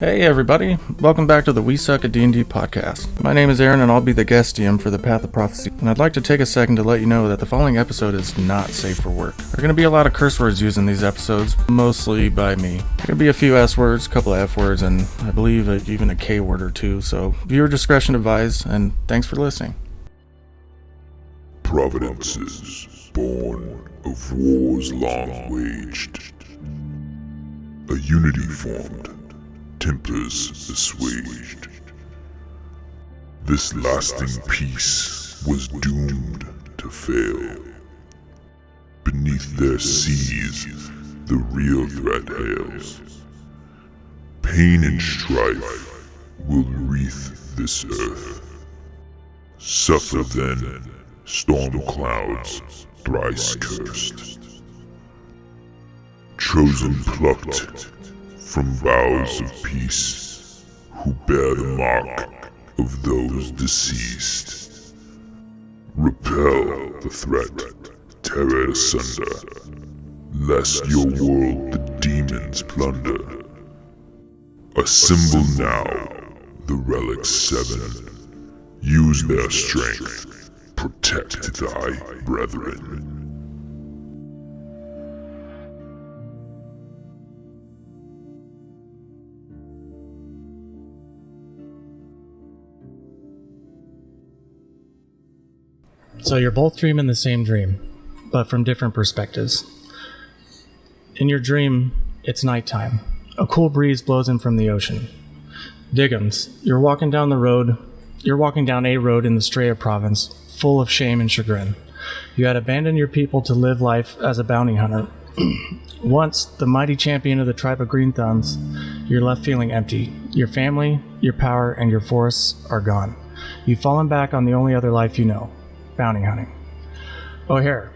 Hey everybody, welcome back to the WSaD&D podcast. My name is Aaron and I'll be the guest DM for the Path of Prophecy, and I'd like to take a second to let you know that the following episode is not safe for work. There are going to be a lot of curse words used in these episodes, mostly by me. There are going to be a few S words, a couple of F words, and I believe even a K word or two, so viewer discretion advised, and thanks for listening. Providences, born of wars long waged. A unity formed, tempers assuaged. This lasting peace was doomed to fail. Beneath their seas, the real threat hails. Pain and strife will wreath this earth. Suffer then, storm clouds, thrice cursed. Chosen plucked from boughs of peace, who bear the mark of those deceased. Repel the threat, tear it asunder, lest your world the demons plunder. Assemble now the Relic 7, use their strength, protect thy brethren. So you're both dreaming the same dream, but from different perspectives. In your dream, it's nighttime. A cool breeze blows in from the ocean. Diggums, you're walking down a road in the Straya province, full of shame and chagrin. You had abandoned your people to live life as a bounty hunter. Once the mighty champion of the tribe of Green Thumbs, you're left feeling empty. Your family, your power, and your forests are gone. You've fallen back on the only other life you know. Bounty hunting. O'Hare,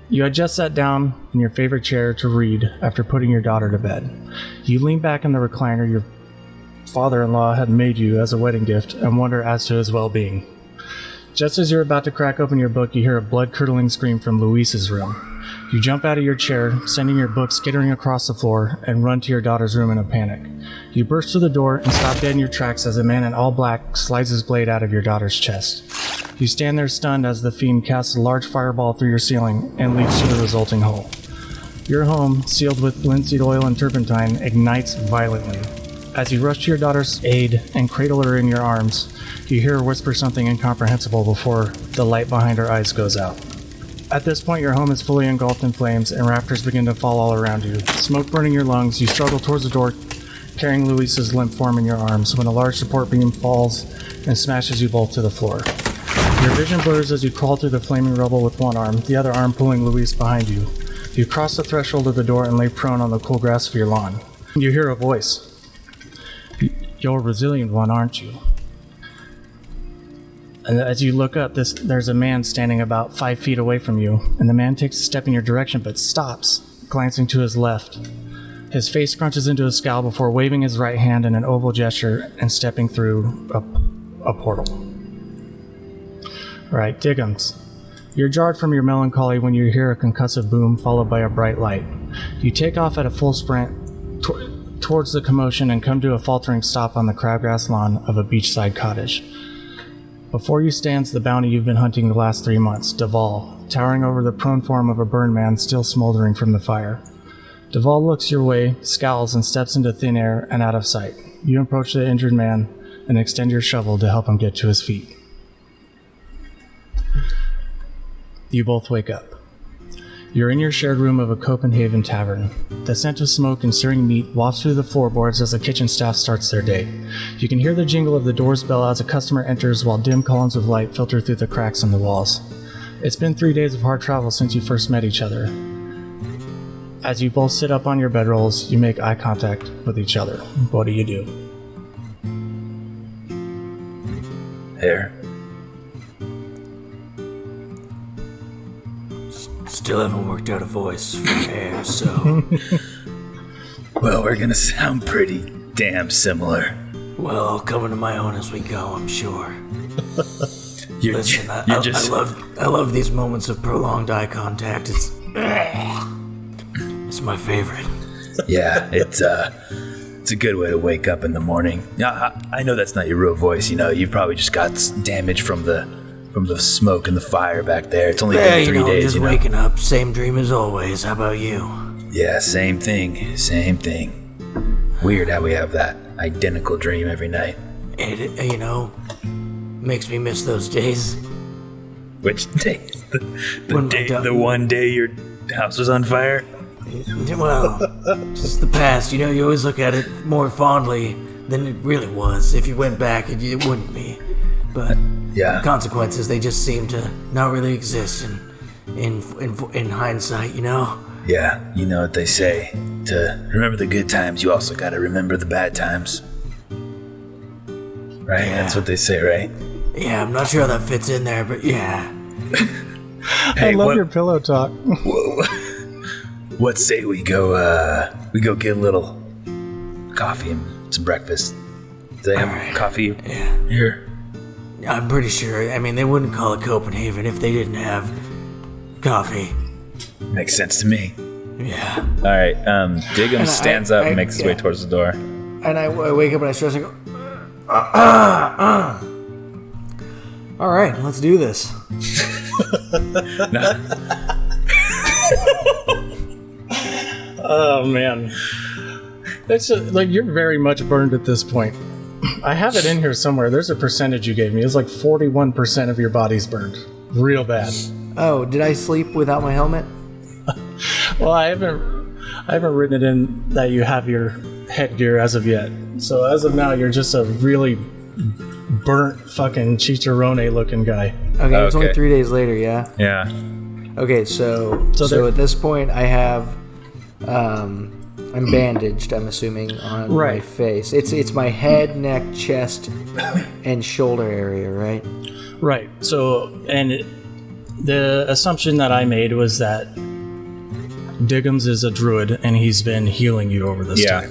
you had just sat down in your favorite chair to read after putting your daughter to bed. You lean back in the recliner your father-in-law had made you as a wedding gift and wonder as to his well-being. Just as you're about to crack open your book, you hear a blood-curdling scream from Luis's room. You jump out of your chair, sending your book skittering across the floor, and run to your daughter's room in a panic. You burst through the door and stop dead in your tracks as a man in all black slides his blade out of your daughter's chest. You stand there stunned as the fiend casts a large fireball through your ceiling and leaps to the resulting hole. Your home, sealed with linseed oil and turpentine, ignites violently. As you rush to your daughter's aid and cradle her in your arms, you hear her whisper something incomprehensible before the light behind her eyes goes out. At this point, your home is fully engulfed in flames and rafters begin to fall all around you. Smoke burning your lungs, you struggle towards the door, carrying Luis's limp form in your arms when a large support beam falls and smashes you both to the floor. Your vision blurs as you crawl through the flaming rubble with one arm, the other arm pulling Luis behind you. You cross the threshold of the door and lay prone on the cool grass of your lawn. You hear a voice. You're a resilient one, aren't you? And as you look up, there's a man standing about 5 feet away from you, and the man takes a step in your direction but stops, glancing to his left. His face scrunches into a scowl before waving his right hand in an oval gesture and stepping through a portal. Alright, Diggums. You're jarred from your melancholy when you hear a concussive boom followed by a bright light. You take off at a full sprint towards the commotion and come to a faltering stop on the crabgrass lawn of a beachside cottage. Before you stands the bounty you've been hunting the last 3 months, Duval, towering over the prone form of a burned man still smoldering from the fire. Duval looks your way, scowls, and steps into thin air and out of sight. You approach the injured man and extend your shovel to help him get to his feet. You both wake up. You're in your shared room of a Copenhagen tavern. The scent of smoke and searing meat wafts through the floorboards as the kitchen staff starts their day. You can hear the jingle of the door's bell as a customer enters while dim columns of light filter through the cracks in the walls. It's been 3 days of hard travel since you first met each other. As you both sit up on your bedrolls, you make eye contact with each other. What do you do? There. Still haven't worked out a voice for hair, so... Well, we're gonna sound pretty damn similar. Well, I'll come into my own as we go, I'm sure. Listen, I love these moments of prolonged eye contact. It's my favorite. Yeah, it's It's a good way to wake up in the morning. I know that's not your real voice. You've probably just got damage from the smoke and the fire back there. It's only been 3 days. Just waking up, same dream as always. How about you? Yeah, same thing. Weird how we have that identical dream every night. It makes me miss those days. Which days? The one day your house was on fire? Well, just the past. You always look at it more fondly than it really was. If you went back, it wouldn't be. But yeah, consequences, they just seem to not really exist in hindsight, Yeah, you know what they say. To remember the good times, you also gotta remember the bad times. Right? Yeah. That's what they say, right? Yeah, I'm not sure how that fits in there, but yeah. Hey, I love your pillow talk. Whoa. What say we go get a little coffee and some breakfast? Do they have coffee here? I'm pretty sure. I mean, they wouldn't call it Copenhagen if they didn't have coffee. Makes sense to me. Yeah. All right. Diggums stands up and makes his way towards the door. And I wake up and I stretch and go, all right, let's do this. Oh man, it's you're very much burned at this point. I have it in here somewhere. There's a percentage you gave me. It's like 41% of your body's burned, real bad. Oh, did I sleep without my helmet? Well, I haven't written it in that you have your headgear as of yet. So as of now, you're just a really burnt fucking chicharrone looking guy. Okay, it's only 3 days later, yeah? Yeah. Okay, so at this point I have I'm bandaged, I'm assuming, on my face. It's my head, neck, chest, and shoulder area, right? Right. So, and the assumption that I made was that Diggums is a druid and he's been healing you over this time.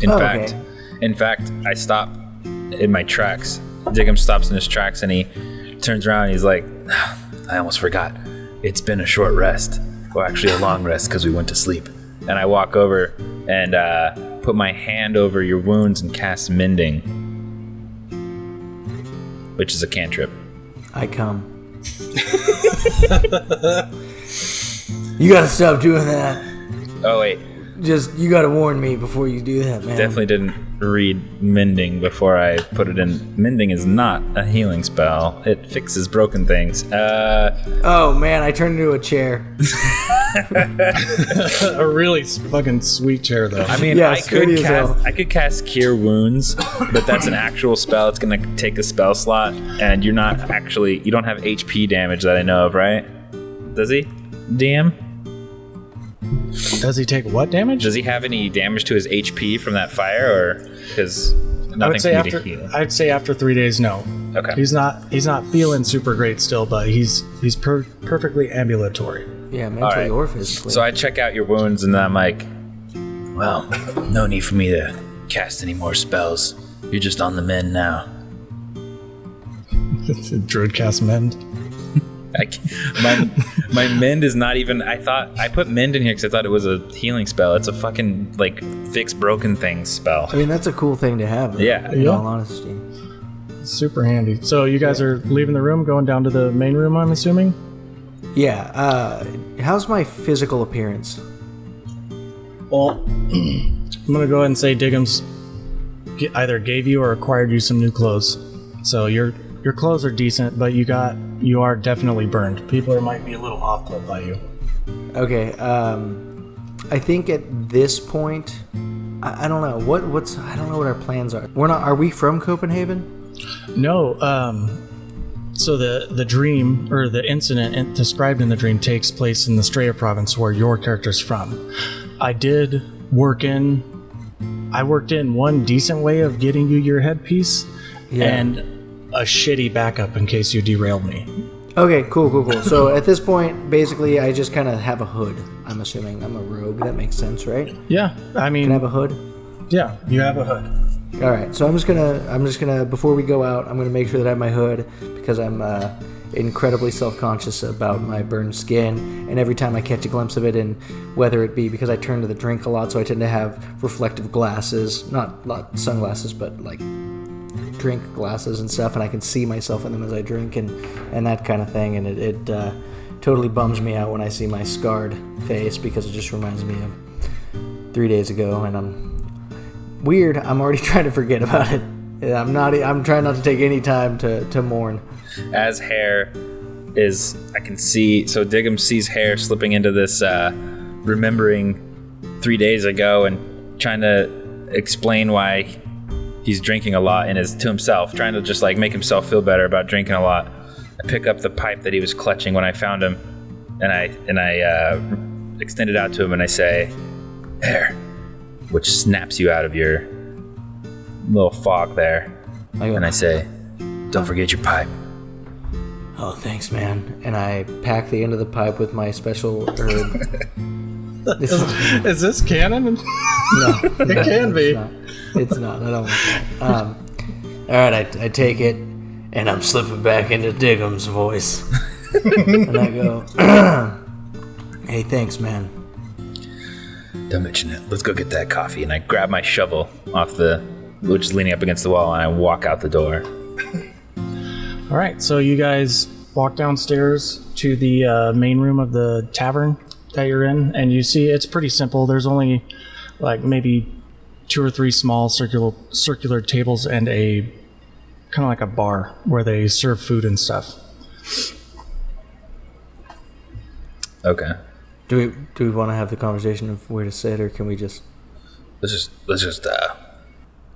In fact, I stop in my tracks. Diggums stops in his tracks and he turns around and he's like, I almost forgot. It's been a short rest. Well, actually a long rest because we went to sleep. And I walk over and put my hand over your wounds and cast Mending, which is a cantrip. I come. You gotta stop doing that. Oh, wait. You gotta warn me before you do that, man. Definitely didn't read Mending before I put it in. Mending is not a healing spell. It fixes broken things. Oh, man, I turned into a chair. A really fucking sweet chair, though. I mean, I could cast Cure Wounds, but that's an actual spell. It's going to take a spell slot, and you don't have HP damage that I know of, right? Does he? DM? Does he take what damage? Does he have any damage to his HP from that fire, or because nothing for me to heal? I'd say after 3 days, no. Okay. He's not feeling super great still, but he's perfectly ambulatory. Yeah, mentally or physically. So I check out your wounds, and then I'm like, well, no need for me to cast any more spells. You're just on the mend now. Druid cast mend. My mend is not even. I thought I put mend in here because I thought it was a healing spell. It's a fucking fix broken things spell. I mean, that's a cool thing to have. In all honesty, it's super handy. So you guys are leaving the room, going down to the main room, I'm assuming. Yeah. How's my physical appearance? Well, I'm gonna go ahead and say Diggums either gave you or acquired you some new clothes. So your clothes are decent, but you are definitely burned. People might be a little off-put by you. Okay. I think at this point, I don't know I don't know what our plans are. Are we from Copenhagen? No. So the dream or the incident described in the dream takes place in the Straya province where your character's from. I worked in one decent way of getting you your headpiece and a shitty backup in case you derailed me. Okay, cool. So at this point, basically, I just kind of have a hood. I'm assuming I'm a rogue. That makes sense, right? Yeah, I mean, can I have a hood? Yeah, you have a hood. All right, so I'm just gonna before we go out, I'm gonna make sure that I have my hood because I'm incredibly self-conscious about my burned skin, and every time I catch a glimpse of it, and whether it be because I turn to the drink a lot, so I tend to have reflective glasses, not sunglasses, but like drink glasses and stuff, and I can see myself in them as I drink and that kind of thing, and it totally bums me out when I see my scarred face, because it just reminds me of 3 days ago, and I'm already trying to forget about it. I'm trying not to take any time to mourn. As hair is, I can see, so Diggum sees hair slipping into this, remembering 3 days ago and trying to explain why he's drinking a lot and is to himself, trying to just like make himself feel better about drinking a lot. I pick up the pipe that he was clutching when I found him, and I extend it out to him, and I say, "Hair," which snaps you out of your little fog there, and I say, "Don't forget your pipe." Oh, thanks, man. And I pack the end of the pipe with my special herb. Is this canon? No, it can be. It's not. I don't want that. All right, I take it, and I'm slipping back into Diggum's voice, and I go, "Hey, thanks, man." Don't mention it. Let's go get that coffee. And I grab my shovel which is leaning up against the wall, and I walk out the door. All right, so you guys walk downstairs to the main room of the tavern that you're in, and you see it's pretty simple. There's only like maybe 2 or 3 small circular tables and a kind of like a bar where they serve food and stuff. Okay. Do we want to have the conversation of where to sit, or can we just... Let's just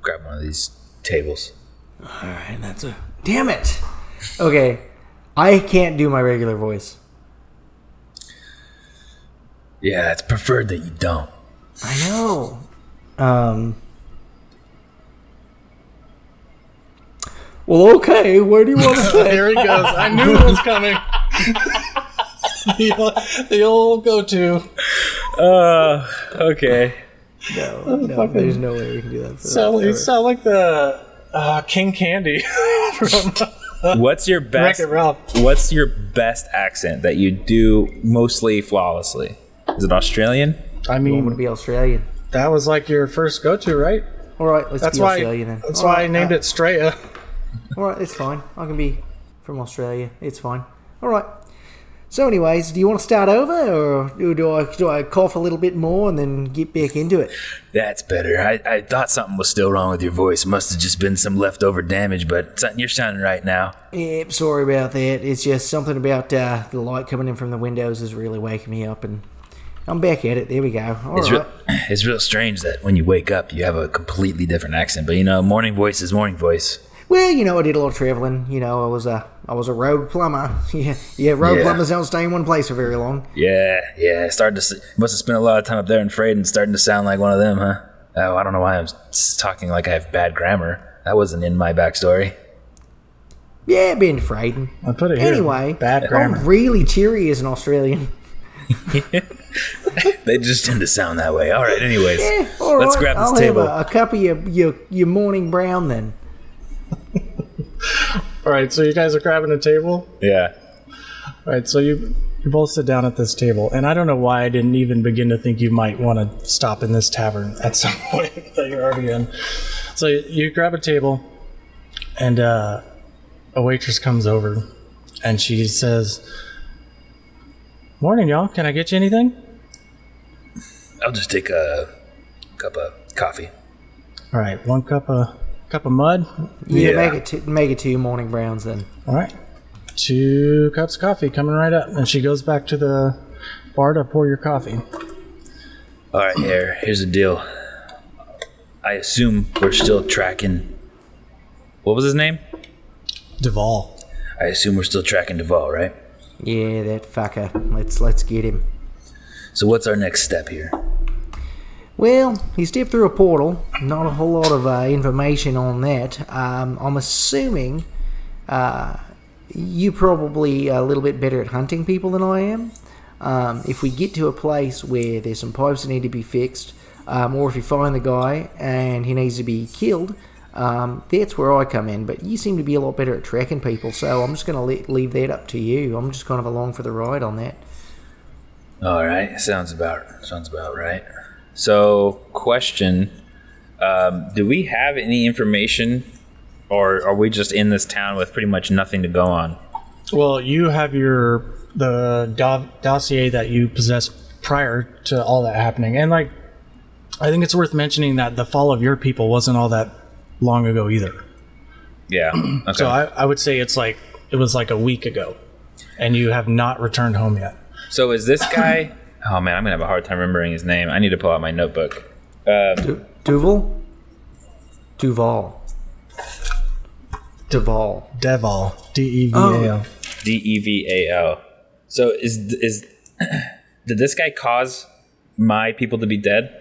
grab one of these tables. All right, damn it. Okay, I can't do my regular voice. Yeah, it's preferred that you don't. I know. Well, okay, where do you want to sit? There he goes. I knew it was coming. the old go-to. Okay. No, there's no way we can do that. You sound like the King Candy from What's your best? Wreck-It Ralph. What's your best accent that you do mostly flawlessly? Is it Australian? I You want mean, to be Australian? that was like your first go-to, right? All right, let's That's be why. Australian then. That's All why right, I named it Straya. All right, it's fine. I can be from Australia. It's fine. All right. So, anyways, do you want to start over, or do I cough a little bit more and then get back into it? That's better. I thought something was still wrong with your voice. Must have just been some leftover damage, but you're sounding right now. Yep, sorry about that. It's just something about the light coming in from the windows is really waking me up, and I'm back at it. There we go. All right. It's real strange that when you wake up, you have a completely different accent. But, morning voice is morning voice. Well, I did a lot of traveling. I was a road plumber. Road plumbers don't stay in one place for very long. Yeah. Must have spent a lot of time up there in Freyden, starting to sound like one of them, huh? Oh, I don't know why I'm talking like I have bad grammar. That wasn't in my backstory. Yeah, been Freyden. I put it here. Anyway, Bad grammar. I'm really cheery as an Australian. They just tend to sound that way. All right, anyways. Yeah, all Let's right. grab this I'll table. have a cup of your morning brown then. All right, so you guys are grabbing a table. Yeah. All right, so you both sit down at this table, and I don't know why I didn't even begin to think you might want to stop in this tavern at some point that you're already in. So you grab a table, and a waitress comes over, and she says, "Morning, y'all. Can I get you anything?" I'll just take a cup of coffee. All right, 1 cup of mud. Yeah, make it 2 morning browns then. All right, 2 cups of coffee coming right up, and she goes back to the bar to pour your coffee. All right, here's the deal. I assume we're still tracking... What was his name? Duval. I assume we're still tracking Duval, right? Yeah, that fucker. Let's get him. So what's our next step here? Well, he stepped through a portal. Not a whole lot of information on that. I'm assuming you're probably a little bit better at hunting people than I am. If we get to a place where there's some pipes that need to be fixed, or if you find the guy and he needs to be killed, That's where I come in. But you seem to be a lot better at tracking people, so I'm just going to leave that up to you. I'm just kind of along for the ride on that. All right, sounds about right. So, question: do we have any information, or are we just in this town with pretty much nothing to go on? Well, you have the dossier that you possessed prior to all that happening, and I think it's worth mentioning that the fall of your people wasn't all that long ago either. Yeah. Okay. So I would say it was like a week ago, and you have not returned home yet. So is this guy? Oh man, I'm gonna have a hard time remembering his name. I need to pull out my notebook. Duval. Deval. Deval. Deval. So is did this guy cause my people to be dead?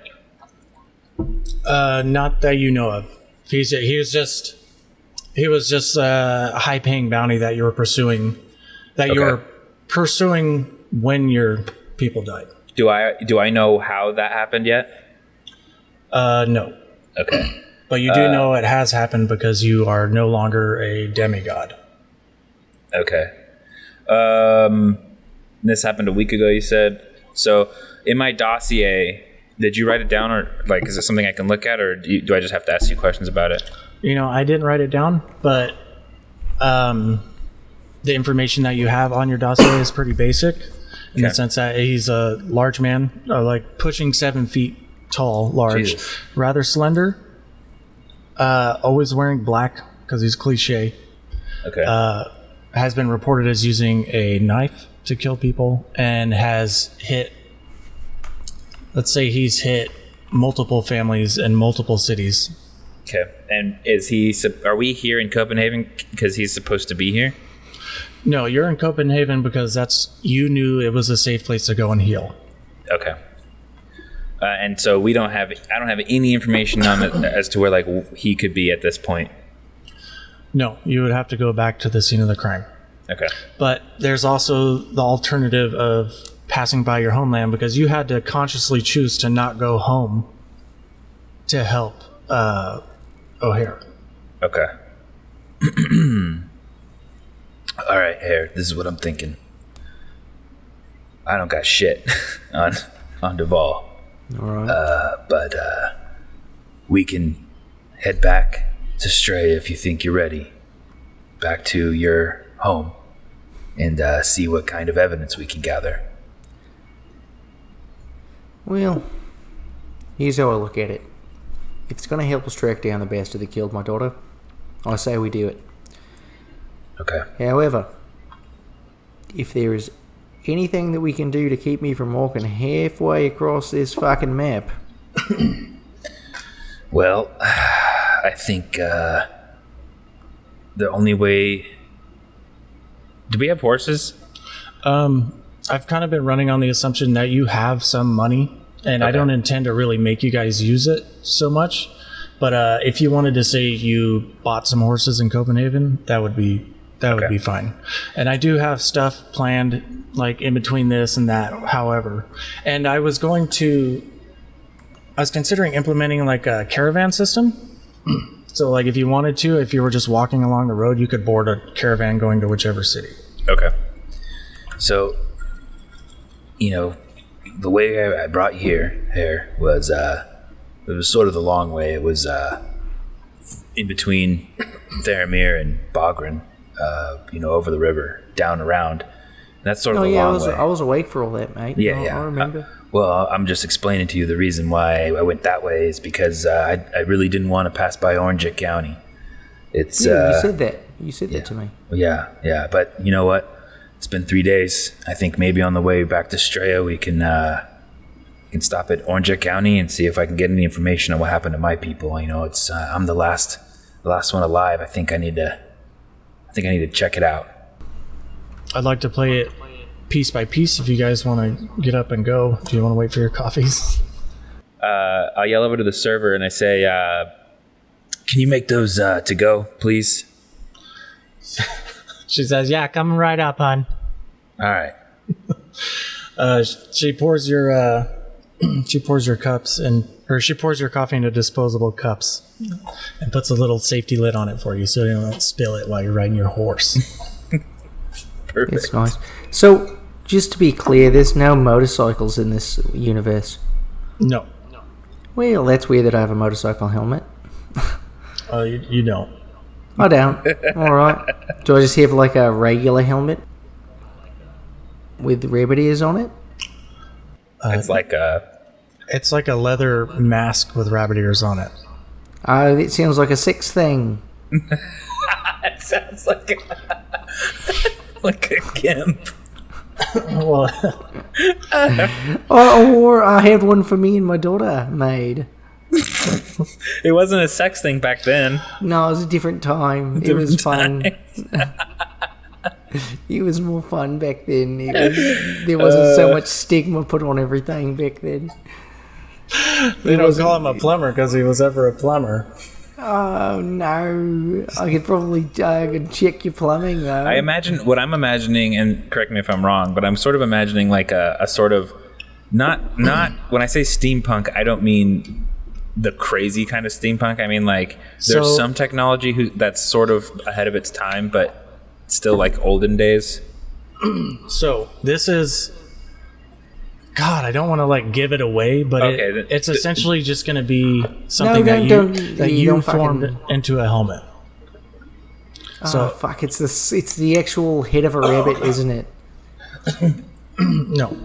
Not that you know of. He was just a high-paying bounty that you were pursuing. You were pursuing when your people died. Do I know how that happened yet? No. Okay. But you do know it has happened because you are no longer a demigod. Okay. This happened a week ago, you said. So in my dossier, did you write it down, or is it something I can look at, or do I just have to ask you questions about it? I didn't write it down, but the information that you have on your dossier is pretty basic in the sense that he's a large man, pushing 7 feet tall, large, Jesus. Rather slender, always wearing black because he's cliche. Okay. Has been reported as using a knife to kill people, and has hit, let's say he's hit multiple families in multiple cities. Okay. And are we here in Copenhagen because he's supposed to be here? No, you're in Copenhagen because you knew it was a safe place to go and heal. Okay. And so I don't have any information on it as to where he could be at this point. No, you would have to go back to the scene of the crime. Okay. But there's also the alternative of passing by your homeland, because you had to consciously choose to not go home to help O'Hare. Okay. All right, Hare, this is what I'm thinking. I don't got shit on Duval. All right. But we can head back to Stray if you think you're ready. Back to your home and see what kind of evidence we can gather. Well, here's how I look at it. If it's going to help us track down the bastard that killed my daughter, I say we do it. Okay. However, if there is anything that we can do to keep me from walking halfway across this fucking map... Well, I think the only way... Do we have horses? I've kind of been running on the assumption that you have some money, and I don't intend to really make you guys use it so much. But if you wanted to say you bought some horses in Copenhagen, that would be fine. And I do have stuff planned in between this and that, however. And I was considering implementing a caravan system. So if you wanted to, if you were just walking along the road, you could board a caravan going to whichever city. Okay. So, the way I brought you here was, it was sort of the long way. It was in between Theramir and Bogren, over the river, down around. And that's sort of the long way. I was awake for all that, mate. Yeah, I remember. Well, I'm just explaining to you the reason why I went that way is because I really didn't want to pass by Orange County. It's you said that. You said that to me. Yeah. But you know what? It's been 3 days. I think maybe on the way back to Straya we can stop at Orange County and see if I can get any information on what happened to my people. It's I'm the last one alive. I think I need to check it out. I'd like to play it piece by piece if you guys want to get up and go. Do you want to wait for your coffees? I'll yell over to the server and I say, can you make those to go, please? She says, yeah, coming right up, hon. All right. She pours your She pours your coffee into disposable cups and puts a little safety lid on it for you so you don't spill it while you're riding your horse. Perfect. It's nice. So, just to be clear, there's no motorcycles in this universe. No. Well, that's weird that I have a motorcycle helmet. Oh, you don't. I don't. Alright. Do I just have like a regular helmet with rabbit ears on it? It's like a leather mask with rabbit ears on it. Oh, that sounds like a sex thing. It sounds like like a gimp. Well, Or I have one for me and my daughter made. It wasn't a sex thing back then. No, it was a different time. It was fun. It was more fun back then. There wasn't so much stigma put on everything back then. they don't call him a plumber because he was ever a plumber. Oh no! I could check your plumbing though. What I'm imagining, and correct me if I'm wrong, but I'm sort of imagining like a sort of not when I say steampunk, I don't mean the crazy kind of steampunk. I mean like there's some technology that's sort of ahead of its time, but still like olden days. So this is, God, I don't want to like give it away, but Okay, it's essentially just going to be something that you formed into a helmet. So fuck! It's the actual head of a rabbit, isn't it? No.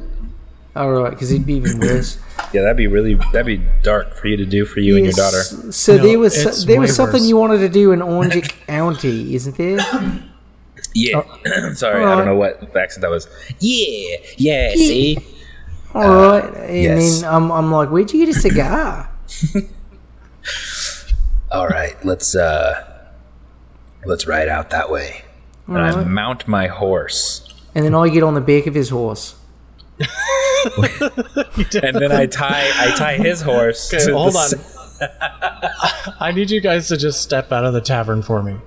All right, because it'd be even worse. Yeah, that'd be dark for you to do for you and your daughter. So No, there was something worse. you wanted to do in Orange County, isn't there? Yeah. Sorry, I don't know what accent that was. Yeah. See. All right, and yes. then I'm like, where'd you get a cigar? All right, let's ride out that way. And I mount my horse. And then I get on the back of his horse. And then I tie his horse. Okay, to hold on. I need you guys to just step out of the tavern for me.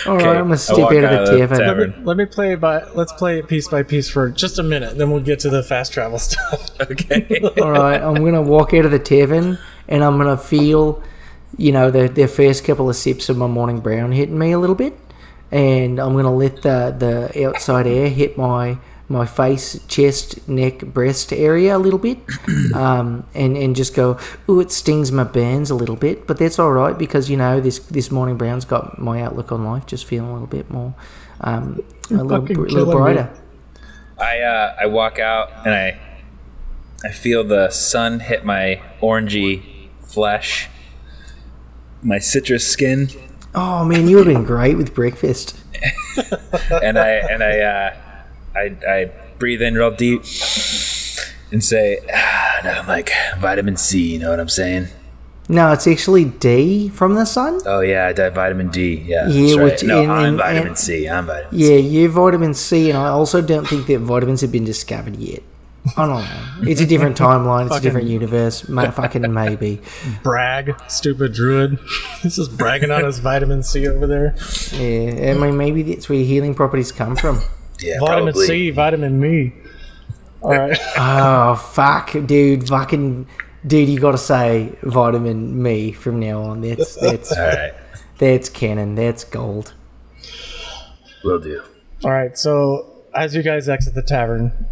All right, I'm gonna step out of the tavern. Let's play it piece by piece for just a minute, then we'll get to the fast travel stuff. Okay. All right, I'm gonna walk out of the tavern and I'm gonna feel, the first couple of sips of my morning brown hitting me a little bit, and I'm gonna let the outside air hit my face, chest, neck, breast area a little bit, and just go, ooh, it stings my burns a little bit, but that's all right because this morning brown's got my outlook on life just feeling a little bit more, a little brighter. I walk out and I feel the sun hit my orangey flesh, my citrus skin. Oh man, you would have been great with breakfast. and I breathe in real deep and say, no, I'm like vitamin C, you know what I'm saying? No, it's actually D from the sun. Oh yeah, I died vitamin D. Yeah, yeah, that's right. I'm vitamin C. I'm vitamin C. Yeah, you're vitamin C, and I also don't think that vitamins have been discovered yet. I don't know. It's a different timeline. It's a different universe. Fucking maybe. Brag, stupid druid. He's just bragging on his vitamin C over there. Yeah, I mean, maybe that's where healing properties come from. Yeah, vitamin probably. C, vitamin me. All right. Oh, fuck, dude. Fucking... Dude, you gotta say vitamin me from now on. That's all right. That's canon. That's gold. Will do. All right, so as you guys exit the tavern...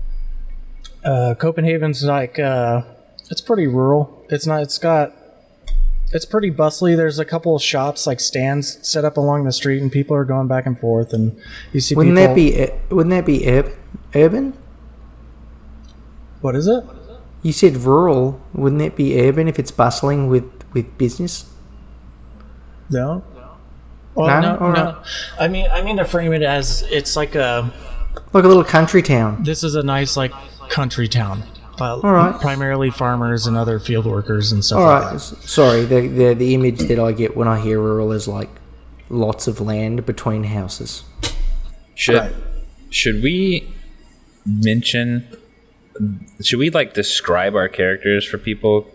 Copenhagen's like it's pretty rural. It's pretty bustly. There's a couple of shops, like stands set up along the street, and people are going back and forth, and you see wouldn't people... Wouldn't that be urban? What is it? You said rural. Wouldn't that be urban if it's bustling with business? No. Well, no. Right. I mean to frame it as it's like a little country town. This is a nice like country town. All right. Primarily farmers and other field workers and stuff all like right. that. Sorry, the image that I get when I hear rural is like lots of land between houses. Should we mention? Should we like describe our characters for people?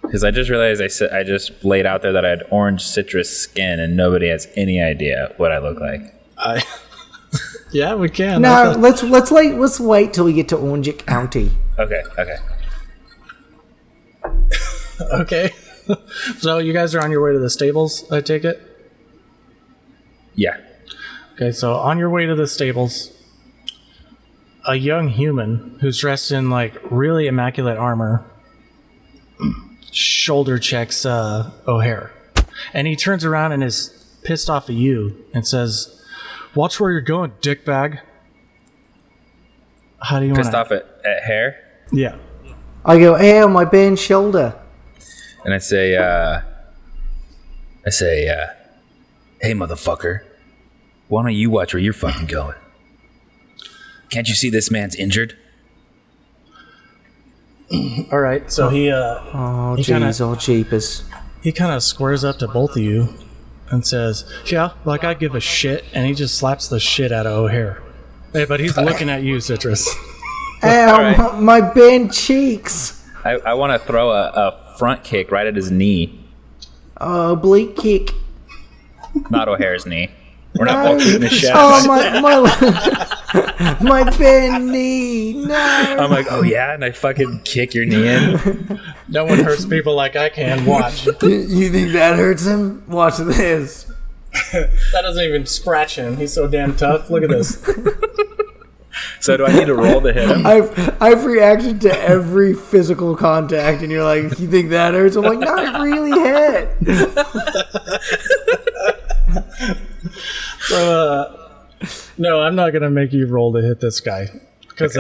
Because I just realized I just laid out there that I had orange citrus skin, and nobody has any idea what I look like. Yeah, we can. No, let's wait till we get to Orange County. Okay. Okay. So you guys are on your way to the stables, I take it? Yeah. Okay, so on your way to the stables, a young human who's dressed in like really immaculate armor shoulder checks O'Hare. And he turns around and is pissed off at you and says, "Watch where you're going, dickbag." How do you want Pissed off at Hare? Yeah. I go, ow, my band shoulder. And I say, hey, motherfucker, why don't you watch where you're fucking going? Can't you see this man's injured? All right, so he Oh, He jeez, kinda- oh, jeepers. he kind of squares up to both of you and says, "Yeah, like I give a shit," and he just slaps the shit out of O'Hare. Hey, but he's looking at you, Citrus. Ow, right. my bent cheeks. I want to throw a front kick right at his knee. Oh, oblique kick. Not O'Hare's knee. We're not No. both in the shadow. Oh, my bent knee. No. I'm like, oh yeah, and I fucking kick your knee in. No one hurts people like I can. Watch. You think that hurts him? Watch this. That doesn't even scratch him. He's so damn tough. Look at this. So do I need to roll to hit him? I've reacted to every physical contact, and you're like, you think that hurts? I'm like, no, it really hit. No, I'm not going to make you roll to hit this guy. Because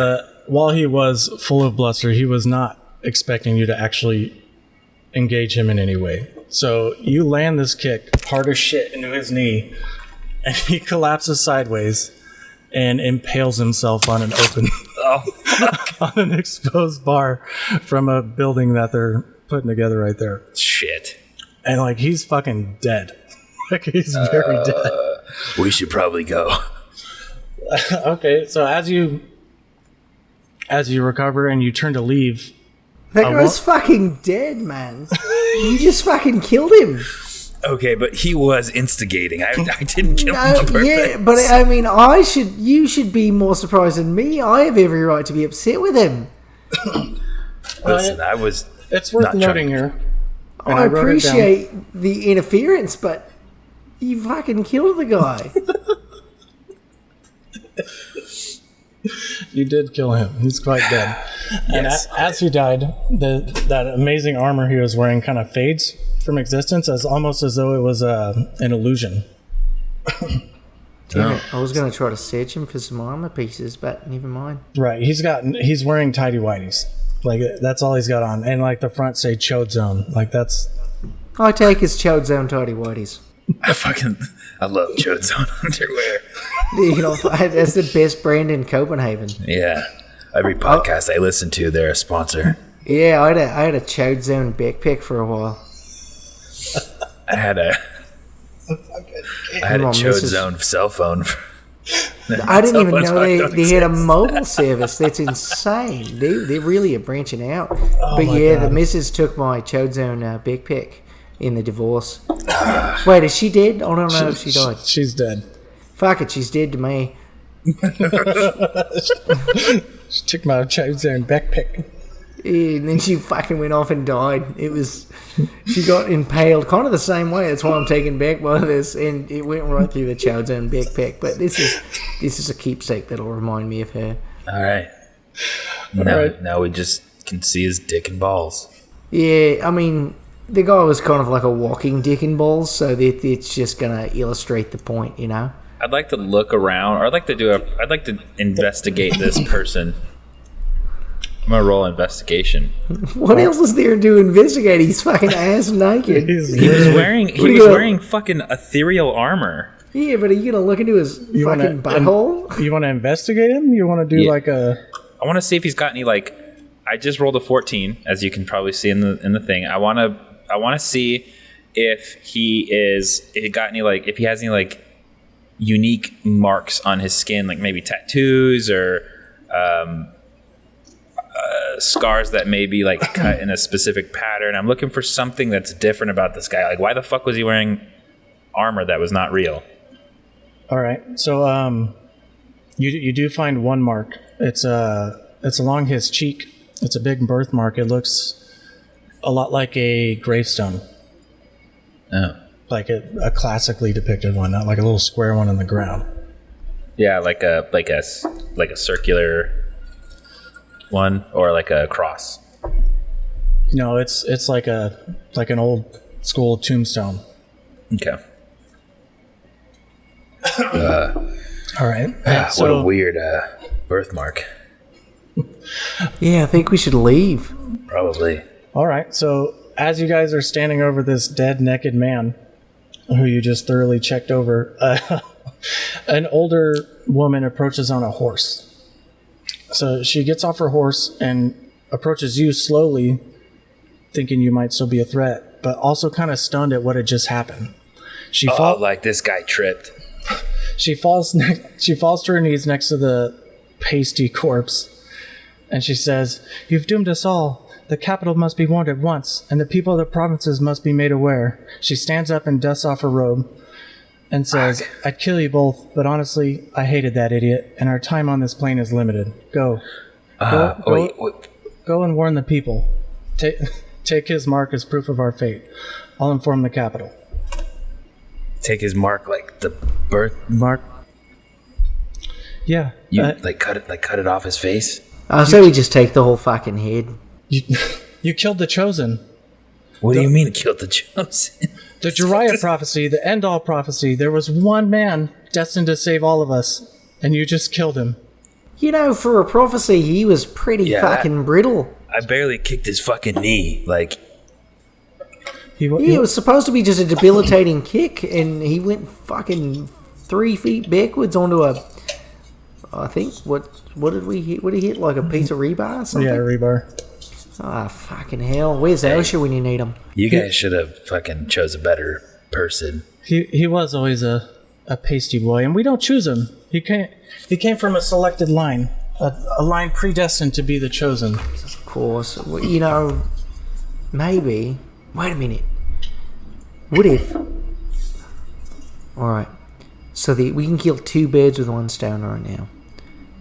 while he was full of bluster, he was not expecting you to actually engage him in any way. So you land this kick hard as shit into his knee, and he collapses sideways and impales himself on an open, on an exposed bar from a building that they're putting together right there. Shit. And like, he's fucking dead. Like, he's very dead. We should probably go. Okay, so as you recover and you turn to leave, That guy's fucking dead, man. You just fucking killed him. Okay, but he was instigating. I didn't kill him on purpose. Yeah, but I mean, you should be more surprised than me. I have every right to be upset with him. Listen, I was. it's worth not noting trying- here. I wrote it down. appreciate the interference, but you fucking killed the guy. You did kill him. He's quite dead. And Yes. as he died, that amazing armor he was wearing kind of fades from existence, as almost as though it was an illusion. Damn it, I was going to try to search him for some armor pieces, but never mind. Right. He's wearing tidy whities. Like, that's all he's got on. And like the front say Chode Zone. Like, that's. I take his Chode Zone tidy whities. I love Chode Zone underwear. You know, that's the best brand in Copenhagen. Yeah. Every podcast I listen to, they're a sponsor. Yeah, I had a Chode Zone backpack for a while. I had a Come on, Chode Mrs. Zone cell phone. I didn't even Cell know phones they don't had a exist. mobile service. That's insane. They really are branching out. Oh But my yeah, God. the missus took my Chode Zone backpack in the divorce. Wait, is she dead? I don't know if she died. She's dead. Fuck it, she's dead to me. She took my Chode Zone backpack. Yeah, and then she fucking went off and died. She got impaled kind of the same way. That's why I'm taken back by this, and it went right through the Chode Zone backpack. But this is a keepsake that'll remind me of her. All right. Now we just can see his dick and balls. Yeah, I mean, the guy was kind of like a walking dick and balls, so that it's just gonna illustrate the point, you know. I'd like to look around, or I'd like to investigate this person. I'm gonna roll investigation. What else is there to investigate? He's fucking ass naked. He was wearing fucking ethereal armor. Yeah, but are you gonna look into his fucking butthole? You want to investigate him? You want to do like a? I want to see if he's got any like. I just rolled a 14, as you can probably see in the thing. I want to see if he has any like unique marks on his skin, like maybe tattoos or scars that may be like cut in a specific pattern. I'm looking for something that's different about this guy. Like, why the fuck was he wearing armor that was not real? All right, so you do find one mark. It's along his cheek. It's a big birthmark. It looks a lot like a gravestone. Oh. Like a classically depicted one, not like a little square one on the ground. Yeah, like a circular one, or like a cross. No, it's like an old school tombstone. Okay. All right. What a weird birthmark. Yeah, I think we should leave. Probably. All right. So as you guys are standing over this dead, naked man, who you just thoroughly checked over, an older woman approaches on a horse. So she gets off her horse and approaches you slowly, thinking you might still be a threat, but also kind of stunned at what had just happened. She falls like this guy tripped. She falls to her knees next to the pasty corpse, and she says, "You've doomed us all. The capital must be warned at once, and the people of the provinces must be made aware." She stands up and dusts off her robe and says, "I'd kill you both, but honestly, I hated that idiot, and our time on this plane is limited. Go and warn the people. Take his mark as proof of our fate. I'll inform the capital." Take his mark, like the birthmark? Yeah. You cut it off his face? I say we just take the whole fucking head. You killed the Chosen. What do you mean killed the Chosen? The Jiraiya prophecy, the end-all prophecy. There was one man destined to save all of us, and you just killed him. You know, for a prophecy, he was pretty fucking brittle. I barely kicked his fucking knee. Like, it was supposed to be just a debilitating kick, and he went fucking 3 feet backwards onto a. I think what did we hit? What did he hit? Like a piece of rebar or something? Yeah, rebar. Ah, fucking hell! Where's Osha when you need him? You guys should have fucking chose a better person. He was always a pasty boy, and we don't choose him. He came from a selected line, a line predestined to be the Chosen. Of course, you know, maybe. Wait a minute. What if? All right, so we can kill 2 birds with 1 stone right now.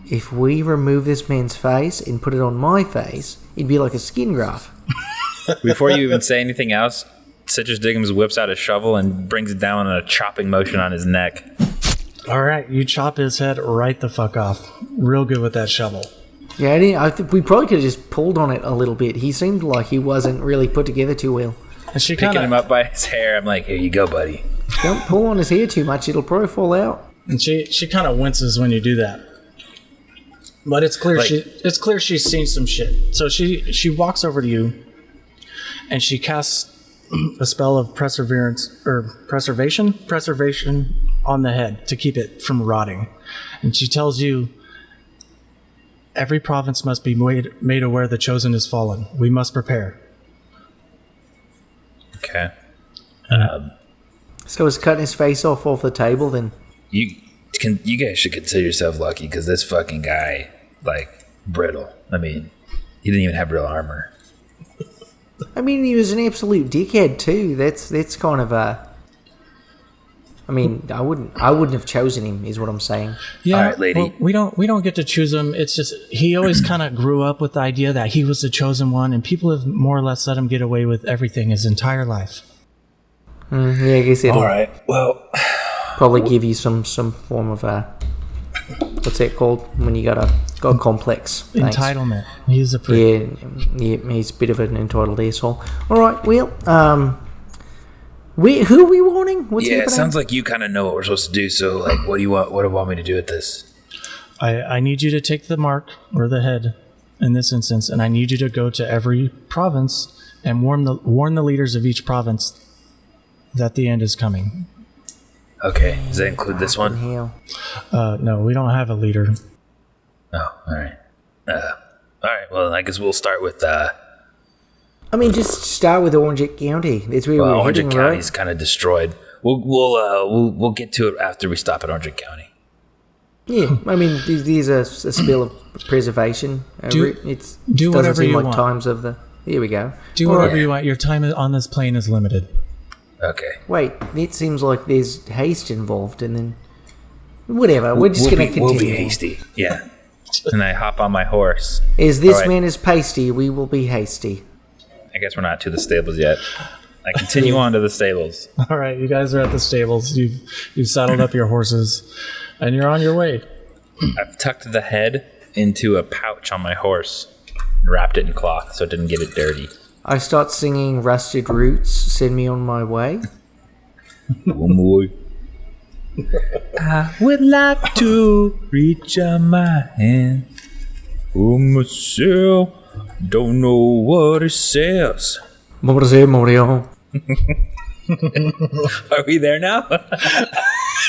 If we remove this man's face and put it on my face, it'd be like a skin graft. Before you even say anything else, Citrus Diggums whips out a shovel and brings it down in a chopping motion on his neck. All right, you chop his head right the fuck off. Real good with that shovel. Yeah, I think we probably could have just pulled on it a little bit. He seemed like he wasn't really put together too well. And she Picking him up by his hair, I'm like, here you go, buddy. Don't pull on his hair too much, it'll probably fall out. And she kind of winces when you do that. But it's clear she's seen some shit. So she walks over to you, and she casts a spell of preservation on the head to keep it from rotting. And she tells you, every province must be made aware the Chosen is fallen. We must prepare. Okay. So is cutting his face off the table then? You guys should consider yourself lucky, because this fucking guy, like, brittle. I mean, he didn't even have real armor. I mean, he was an absolute dickhead too. That's kind of a. I mean, I wouldn't have chosen him, is what I'm saying. Yeah, all right, lady. Well, we don't get to choose him. It's just he always kind of grew up with the idea that he was the chosen one, and people have more or less let him get away with everything his entire life. Yeah, I guess it'll all right. Well, probably give you some form of a. What's that called when you got a complex? Thanks. Entitlement. He's a prick. Yeah, he's a bit of an entitled asshole. All right, well, who are we warning? What's happening? It sounds like you kind of know what we're supposed to do. So, like, what do you want me to do with this? I need you to take the mark or the head in this instance, and I need you to go to every province and warn the leaders of each province that the end is coming. Okay, does that include this one? Hell. No, we don't have a leader. Oh, all right. Well, I guess we'll start with. I mean, just start with Orange County. That's where we're Orange heading, County's right? kind of destroyed. We'll get to it after we stop at Orange County. Yeah, I mean, there's a spell of preservation. Do whatever you want. Times of the. Here we go. Do whatever you want. Your time on this plane is limited. Okay. Wait, it seems like there's haste involved, and then whatever. We're just going to continue. We'll be hasty. Yeah. And I hop on my horse. As this man is pasty, we will be hasty. I guess we're not to the stables yet. I continue on to the stables. All right, you guys are at the stables. You've saddled up your horses, and you're on your way. I've tucked the head into a pouch on my horse and wrapped it in cloth so it didn't get it dirty. I start singing Rusted Roots, Send Me On My Way. Oh boy. I would like to reach out my hand for myself. Don't know what it says. Morio. Are we there now?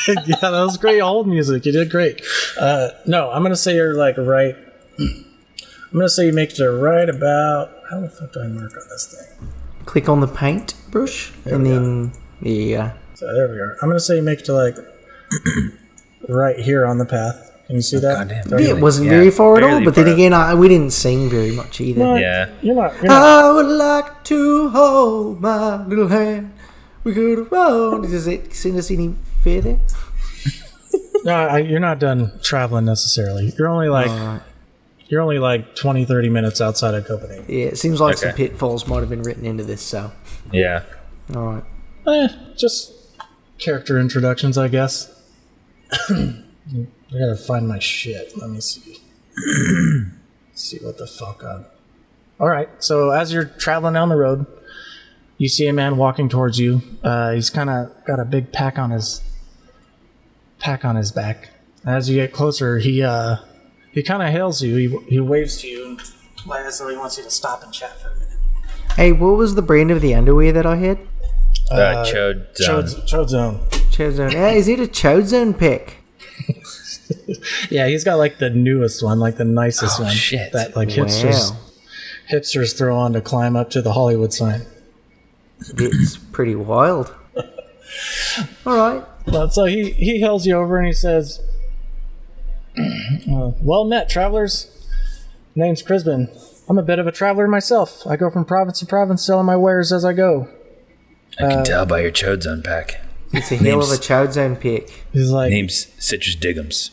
Yeah, that was great hold music. You did great. No, I'm gonna say you're like right. I'm gonna say you make it to right about. How the fuck do I mark on this thing? Click on the paint brush, and then yeah. So there we are. I'm gonna say you make it to like right here on the path. Can you see that? Goddamn. It wasn't very far at all, but then again, we didn't sing very much either. No, Yeah. You're not. I would like to hold my little hand. We could roll. Does it send us any further? No, you're not done traveling necessarily. You're only like you're only like 20, 30 minutes outside of Copenhagen. Yeah, it seems like some pitfalls might have been written into this. So, Yeah. all right. Just character introductions, I guess. I gotta find my shit. Let me see. See what the fuck I'm. Alright, so as you're traveling down the road, you see a man walking towards you. He's kinda got a big pack on his back. As you get closer, he kinda hails you. He waves to you and as though he wants you to stop and chat for a minute. Hey, what was the brand of the underwear that I had? Chode Zone. Chode Zone. Chode Zone. Is it a Chode Zone pick? Yeah, he's got like the newest one, like the nicest one. Shit. That like hipsters throw on to climb up to the Hollywood sign. It's pretty wild. All right. Well, so he hails you over and he says, well met, travelers. Name's Crispin. I'm a bit of a traveler myself. I go from province to province selling my wares as I go. I can tell by your Chode Zone pack. It's a hell of a Chode Zone pick. He's like, Name's Citrus Diggums.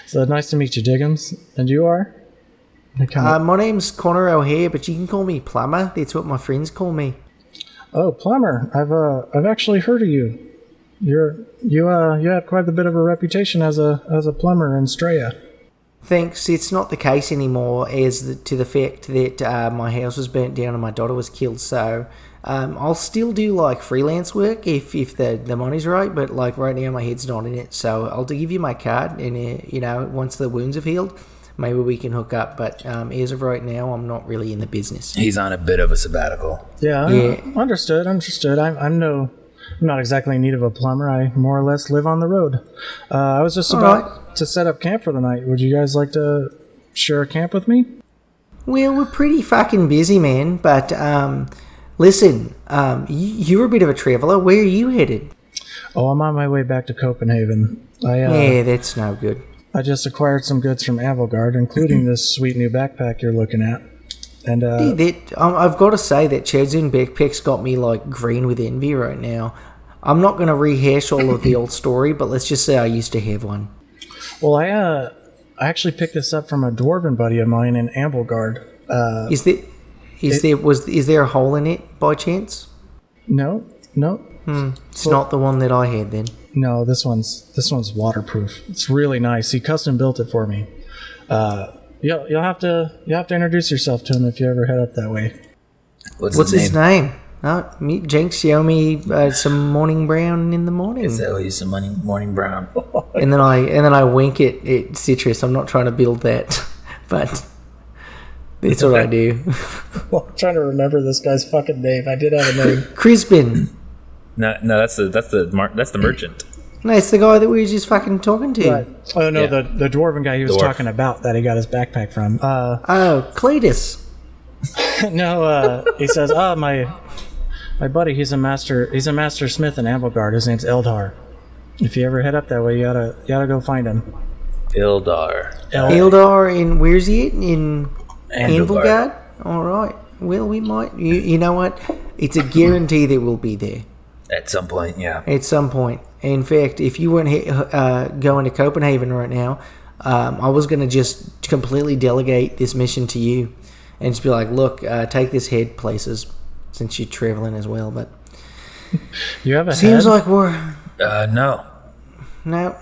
so nice to meet you, Diggums. And you are? My name's Connor O'Hare, but you can call me Plumber. That's what my friends call me. Oh, Plumber. I've actually heard of you. You have quite a bit of a reputation as a plumber in Straya. Thanks. It's not the case anymore, to the fact that my house was burnt down and my daughter was killed. So I'll still do like freelance work if the money's right, but like right now my head's not in it. So I'll give you my card, and once the wounds have healed, maybe we can hook up. But as of right now, I'm not really in the business. He's on a bit of a sabbatical. Yeah. Understood. I'm not exactly in need of a plumber. I more or less live on the road. I was just about to set up camp for the night. Would you guys like to share a camp with me? Well, we're pretty fucking busy, man. But listen, you're a bit of a traveler. Where are you headed? Oh, I'm on my way back to Copenhagen. Yeah, that's no good. I just acquired some goods from Avelgard, including this sweet new backpack you're looking at. And I've got to say that Chad's backpack's got me like green with envy right now. I'm not going to rehash all of the old story, but let's just say I used to have one. Well, I actually picked this up from a dwarven buddy of mine in Avelgard. Is there a hole in it by chance? No. It's not the one that I had then. No, this one's waterproof. It's really nice. He custom built it for me. You'll have to introduce yourself to him if you ever head up that way. What's his name? Jinx, show me some morning brown in the morning. Is that what you some morning brown? and then I wink at Citrus. I'm not trying to build that, but that's what I do. Well, I'm trying to remember this guy's fucking name. I did have a name. Crispin. No, that's the merchant. No, it's the guy that we were just fucking talking to. Right. Oh no, Yeah. the dwarven guy he was talking about that he got his backpack from. Cletus. No, he says, my buddy, he's a master smith in Avelgard. His name's Eldar. If you ever head up that way, you gotta go find him. Ildar. Eldar where's he at? In Avelgard? All right. Well, we might. You know what? It's a guarantee that we'll be there. At some point, yeah. At some point. In fact, if you weren't going to Copenhagen right now, I was going to just completely delegate this mission to you. and just be like, look, take this head places, since you're traveling as well. But you have a seems head? like we're no. no,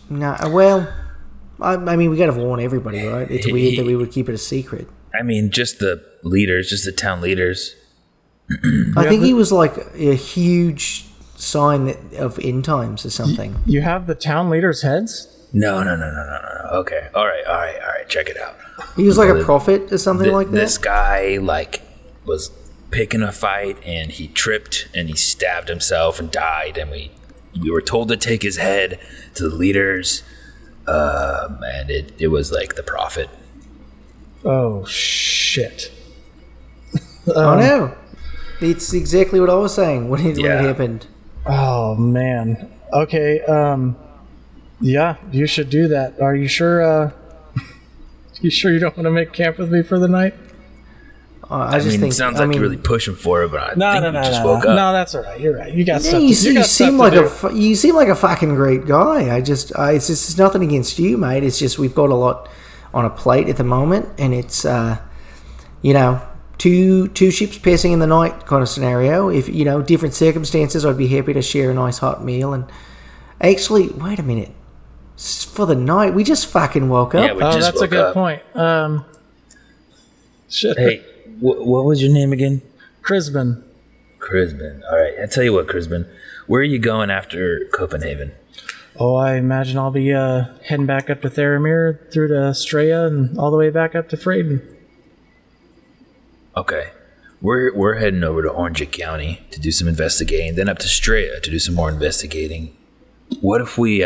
no. Well, I mean, we got to warn everybody, right? It's weird that we would keep it a secret. I mean, just the leaders, just the town leaders. I think he was like a huge sign of end times or something. You have the town leaders' heads? No. Okay. All right. Check it out. He was like a prophet or something like that? This guy, like, was picking a fight, and he tripped, and he stabbed himself and died, and we were told to take his head to the leaders, and it was like the prophet. Oh, shit. Oh, no. It's exactly what I was saying when it happened. Oh, man. Okay, yeah, you should do that. Are you sure, you sure you don't want to make camp with me for the night? I just think it sounds like you're really pushing for it, but I think you just woke up. No, that's all right. You're right. You got stuff. You seem like a fucking great guy. It's just nothing against you, mate. It's just we've got a lot on a plate at the moment, and it's two ships passing in the night kind of scenario. If different circumstances, I'd be happy to share a nice hot meal. And actually, wait a minute, for the night we just fucking woke up. Yeah, we just that's woke a good up. point. Shit. Hey, what was your name again? Crisbin. All right, I tell you what, Crisbin, where are you going after Copenhagen? Oh, I imagine I'll be heading back up to Theramir, through to Straya, and all the way back up to Freyden. Okay, we're heading over to Orange County to do some investigating, then up to Straya to do some more investigating. What if we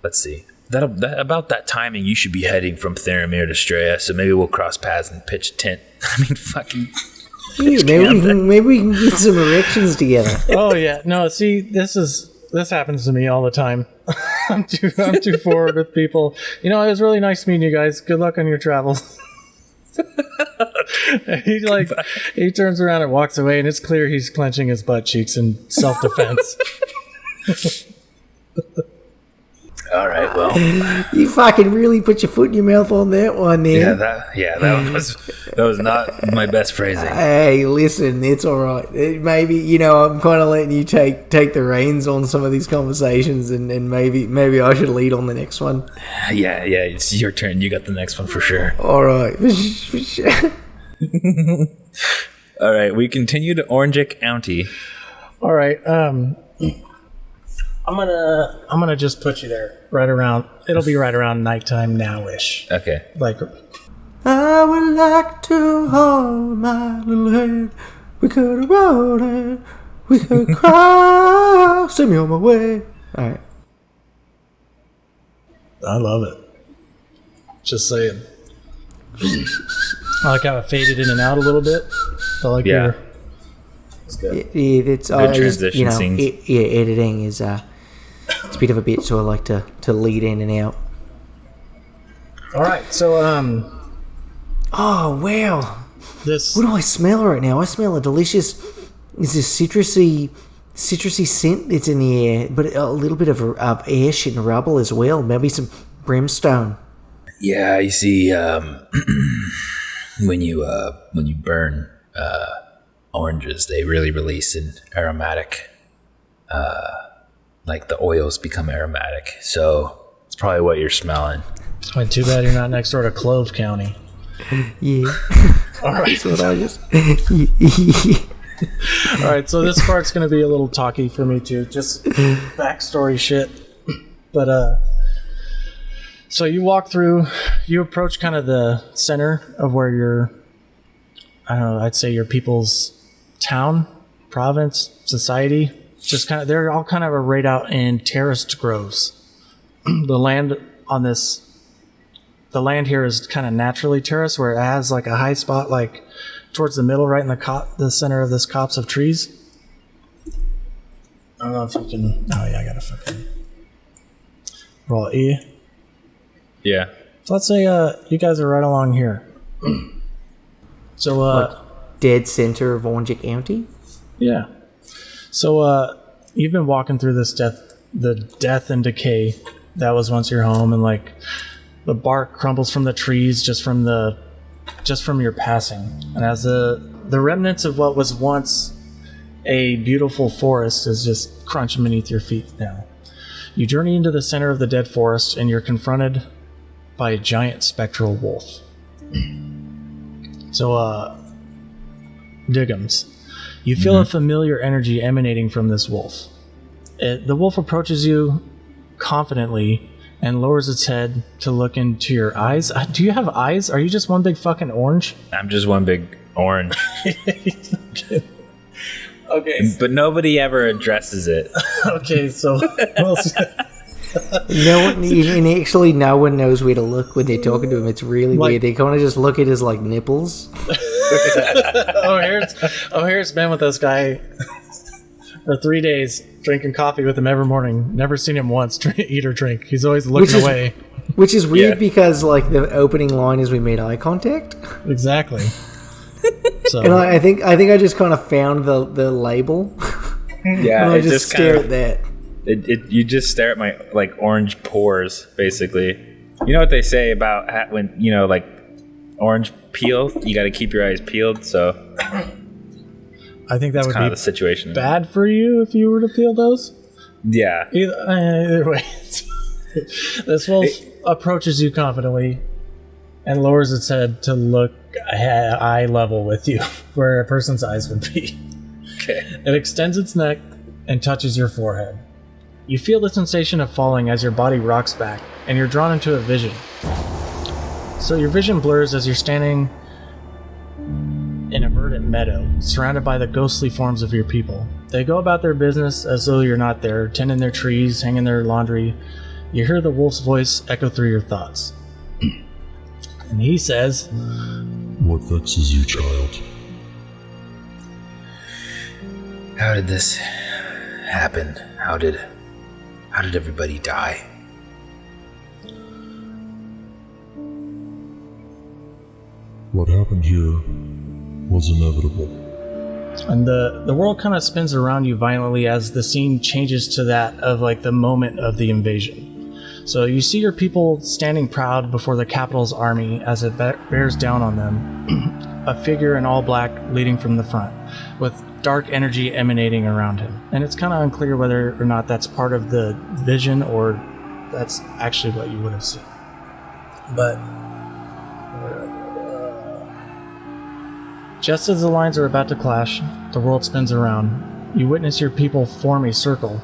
let's see. About that timing, you should be heading from Theramir to Straya, so maybe we'll cross paths and pitch a tent. I mean, fucking... Maybe we can get some erections together. Oh, yeah. No, see, this happens to me all the time. I'm too forward with people. It was really nice meeting you guys. Good luck on your travels. He turns around and walks away, and it's clear he's clenching his butt cheeks in self-defense. All right, well, you fucking really put your foot in your mouth on that one there. that was not my best phrasing. Hey, listen, it's all right. Maybe I'm kind of letting you take the reins on some of these conversations, and maybe I should lead on the next one. Yeah, it's your turn. You got the next one for sure. All right, for sure. All right, we continue to Orange County. All right, I'm gonna just put you there right around. It'll be right around nighttime now-ish. Okay. Like, I would like to hold my little hand. We could have rode it. We could cry. Send me on my way. All right. I love it. Just saying. I like how it faded in and out a little bit. I like your... It's good. It's good transition scenes. Editing is it's a bit of a bitch, so I like to lead in and out. All right, so oh wow, this. What do I smell right now? I smell a delicious. Is this citrusy scent that's in the air, but a little bit of ash and rubble as well. Maybe some brimstone. Yeah, you see, when you burn oranges, they really release an aromatic, like the oils become aromatic. So it's probably what you're smelling. Well, too bad you're not next door to Clove County. Yeah. All right. That's what I just... All right, so this part's going to be a little talky for me too, just backstory shit. But so you walk through, you approach kind of the center of where your, I don't know, I'd say your people's town, province, society, just kind of, they're all kind of arrayed out in terraced groves. The land here is kind of naturally terraced, where it has like a high spot, like towards the middle, right in the center of this copse of trees. I don't know if you can. Oh yeah, I gotta fucking roll E. Yeah. So let's say you guys are right along here. So like dead center of Orange County. Yeah. So you've been walking through this the death and decay that was once your home, and like The bark crumbles from the trees just from your passing. And as the remnants of what was once a beautiful forest is just crunching beneath your feet now. You journey into the center of the dead forest and you're confronted by a giant spectral wolf. So, Diggums, you feel a familiar energy emanating from this wolf. The wolf approaches you confidently and lowers its head to look into your eyes. Do you have eyes? Are you just one big fucking orange? I'm just one big orange. Okay. But nobody ever addresses it. Okay, so... And actually, no one knows where to look when they're talking to him. It's really weird. They kind of just look at his like nipples. Here's been with this guy for 3 days, drinking coffee with him every morning. Never seen him once eat or drink. He's always looking away. Which is weird because like the opening line is we made eye contact. Exactly. So. And I think I just kind of found the label. Yeah, and I just stare at that. You just stare at my like orange pores, basically. You know what they say about when like orange peel? You got to keep your eyes peeled. So I think that would kind be of the situation. bad for you if you were to peel those. Yeah. Either way, this wolf approaches you confidently and lowers its head to look eye level with you, where a person's eyes would be. Okay. It extends its neck and touches your forehead. You feel the sensation of falling as your body rocks back, and you're drawn into a vision. So your vision blurs as you're standing in a verdant meadow, surrounded by the ghostly forms of your people. They go about their business as though you're not there, tending their trees, hanging their laundry. You hear the wolf's voice echo through your thoughts. And he says, What vexes you, child? How did this happen? How did everybody die? What happened here was inevitable. and the world kind of spins around you violently as the scene changes to that of like the moment of the invasion. So you see your people standing proud before the capital's army as it bears down on them, a figure in all black leading from the front, with dark energy emanating around him. And it's kind of unclear whether or not that's part of the vision or that's actually what you would have seen. But just as the lines are about to clash, the world spins around. You witness your people form a circle.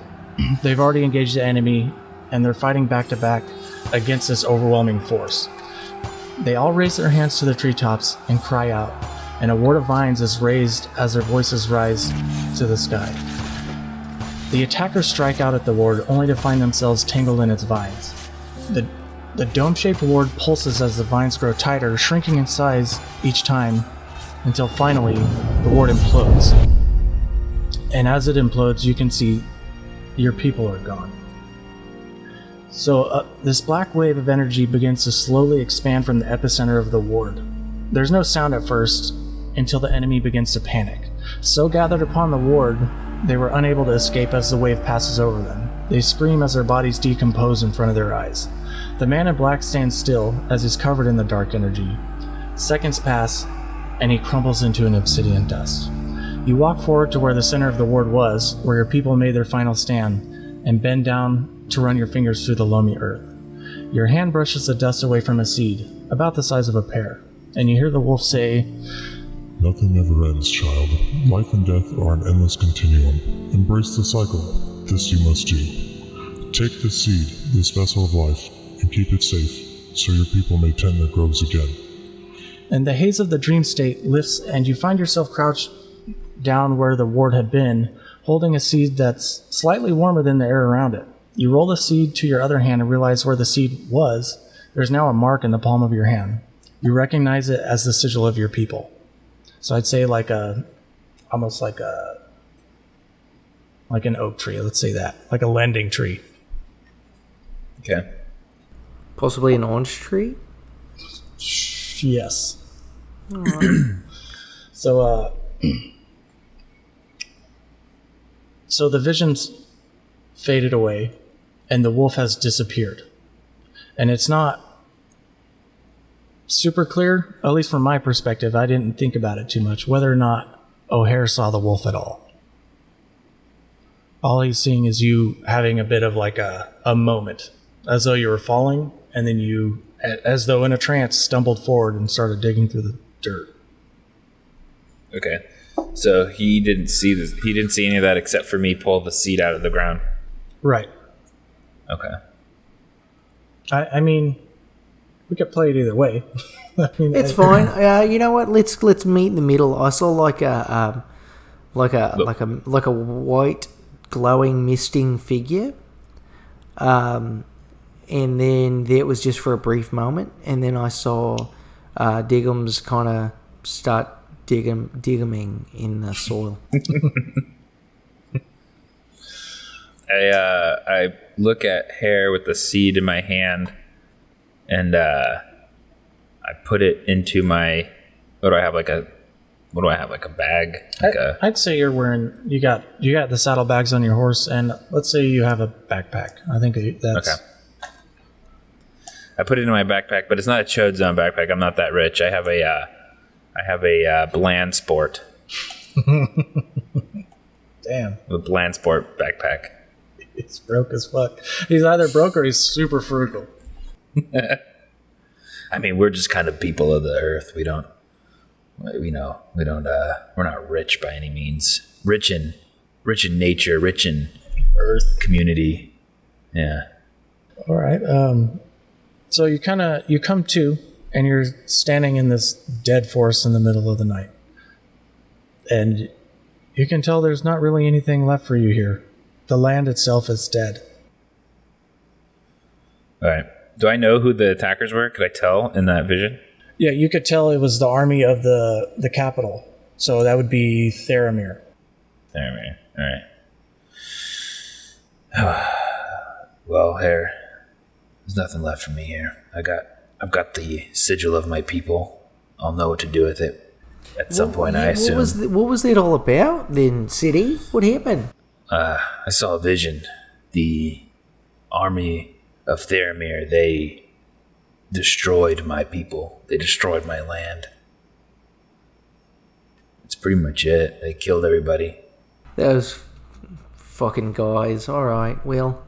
They've already engaged the enemy, and they're fighting back to back against this overwhelming force. They all raise their hands to the treetops and cry out, and a ward of vines is raised as their voices rise to the sky. The attackers strike out at the ward, only to find themselves tangled in its vines. The dome-shaped ward pulses as the vines grow tighter, shrinking in size each time, until finally the ward implodes. And as it implodes, you can see your people are gone. So this black wave of energy begins to slowly expand from the epicenter of the ward. There's no sound at first until the enemy begins to panic. So gathered upon the ward, they were unable to escape as the wave passes over them. They scream as their bodies decompose in front of their eyes. The man in black stands still as he's covered in the dark energy. Seconds pass, and he crumbles into an obsidian dust. You walk forward to where the center of the ward was, where your people made their final stand, and bend down to run your fingers through the loamy earth. Your hand brushes the dust away from a seed, about the size of a pear, and you hear the wolf say, Nothing never ends, child. Life and death are an endless continuum. Embrace the cycle. This you must do. Take this seed, this vessel of life, and keep it safe, so your people may tend their groves again. And the haze of the dream state lifts, and you find yourself crouched down where the ward had been, holding a seed that's slightly warmer than the air around it. You roll the seed to your other hand and realize where the seed was. There's now a mark in the palm of your hand. You recognize it as the sigil of your people. So I'd say almost like an oak tree, let's say that. Like a lending tree. Okay. Possibly an orange tree? Yes. So the visions faded away, and the wolf has disappeared. And it's not super clear, at least from my perspective. I didn't think about it too much, whether or not O'Hare saw the wolf at all. All he's seeing is you having a bit of like a moment, as though you were falling, and then you, as though in a trance, stumbled forward and started digging through the dirt. Okay. So he didn't see this. He didn't see any of that except for me pull the seed out of the ground. Right. Okay. I mean, we could play it either way. It's fine. You know what? Let's meet in the middle. I saw like a white glowing misting figure, and then it was just for a brief moment, and then I saw Diggums kind of start digging in the soil. I look at Hare with the seed in my hand, and I put it into my. What do I have? Like a bag? I'd say you're wearing. You got the saddlebags on your horse, and let's say you have a backpack. I think that's okay. I put it in my backpack, but it's not a Chode Zone backpack. I'm not that rich. I have a bland sport. Damn. A bland sport backpack. He's broke as fuck. He's either broke or he's super frugal. I mean, we're just kind of people of the earth. We're not rich by any means. Rich in nature, rich in earth community. Yeah. All right. So you come to, and you're standing in this dead forest in the middle of the night. And you can tell there's not really anything left for you here. The land itself is dead. All right. Do I know who the attackers were? Could I tell in that vision? Yeah, you could tell it was the army of the capital. So that would be Theramir. Theramir. All right. Well, Hare, there's nothing left for me here. I've got the sigil of my people. I'll know what to do with it at some point, I assume. What was that all about then, City? What happened? I saw a vision. The army of Theramir, they destroyed my people. They destroyed my land. That's pretty much it. They killed everybody. Those fucking guys. All right, well,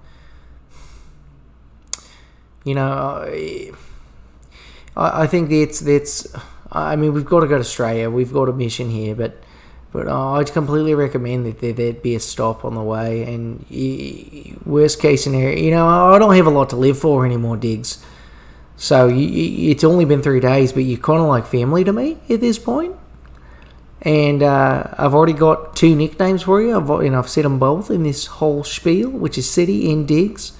you know, I think that's. I mean, we've got to go to Australia. We've got a mission here, but I'd completely recommend that there'd be a stop on the way. And worst case scenario, you know, I don't have a lot to live for anymore, Diggs. So it's only been 3 days, but you're kind of like family to me at this point. And I've already got 2 nicknames for you. I've said them both in this whole spiel, which is City and Diggs.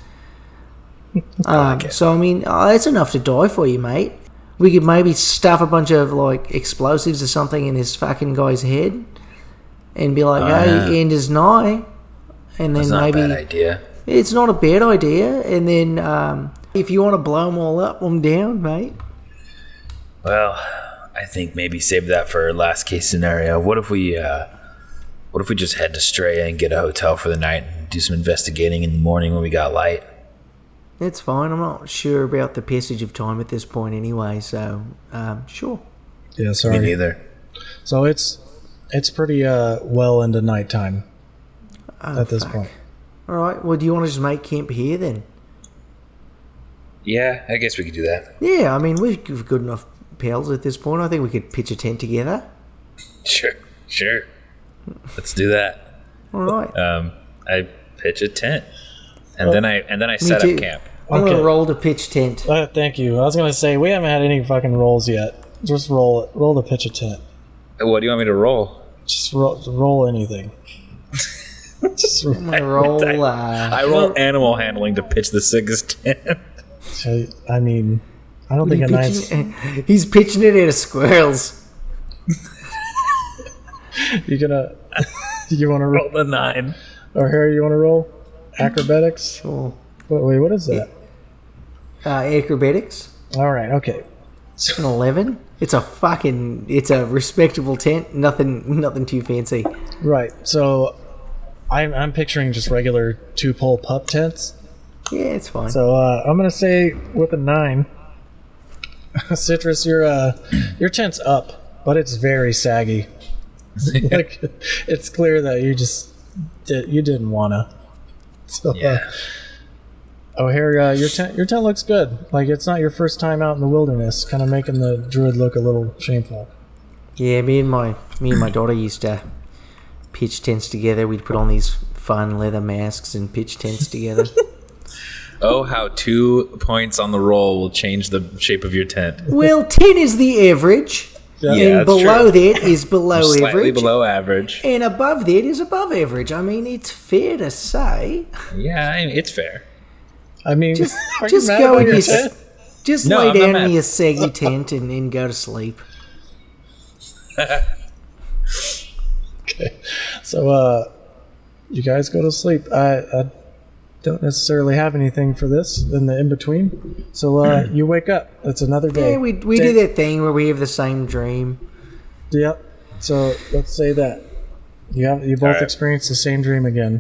So I mean, that's enough to die for you, mate. We could maybe stuff a bunch of like explosives or something in this fucking guy's head, and be like, "Hey, end is nigh," and then maybe not a bad idea. It's not a bad idea. And then if you want to blow them all up, I'm down, mate. Well, I think maybe save that for our last case scenario. What if we just head to Straya and get a hotel for the night and do some investigating in the morning when we got light? It's fine. I'm not sure about the passage of time at this point anyway, so sure. Yeah, sorry. Me neither. So it's pretty well into nighttime at this point. All right. Well, do you want to just make camp here then? Yeah, I guess we could do that. Yeah, I mean, we've good enough pals at this point. I think we could pitch a tent together. Sure. Let's do that. All right. I pitch a tent, and then I set up camp. I'm gonna roll to pitch tent. Thank you. I was gonna say we haven't had any fucking rolls yet. Just roll it. Roll to pitch a tent. What do you want me to roll? Just roll anything. I'm gonna roll. I roll animal handling to pitch the sickest tent. I mean, I don't think a nice. He's pitching it at squirrels. You want to roll the 9? Or Harry, you want to roll acrobatics? Sure. Wait, what is that? Acrobatics. All right, okay. It's an 11. It's a respectable tent. Nothing too fancy. Right. So, I'm picturing just regular 2-pole pup tents. Yeah, it's fine. So I'm gonna say with a 9, Citrus, your tent's up, but it's very saggy. Like, it's clear that you didn't wanna. So, Yeah. O'Hare, your tent looks good. Like, it's not your first time out in the wilderness, kind of making the druid look a little shameful. Yeah, me and my daughter used to pitch tents together. We'd put on these fun leather masks and pitch tents together. Oh, how 2 points on the roll will change the shape of your tent. Well, 10 is the average. Yeah, And that's below true. that is below Slightly average. below average. And above that is above average. I mean, it's fair to say. Yeah, I mean, it's fair. I mean, Just, are you just mad go about in your your, tent? just No, lay I'm not down mad. in your saggy tent and go to sleep. Okay. So, you guys go to sleep. I don't necessarily have anything for this in the in-between. So, you wake up. It's another day. Yeah, we do that thing where we have the same dream. Yep. So, let's say that. You both All right. experience the same dream again.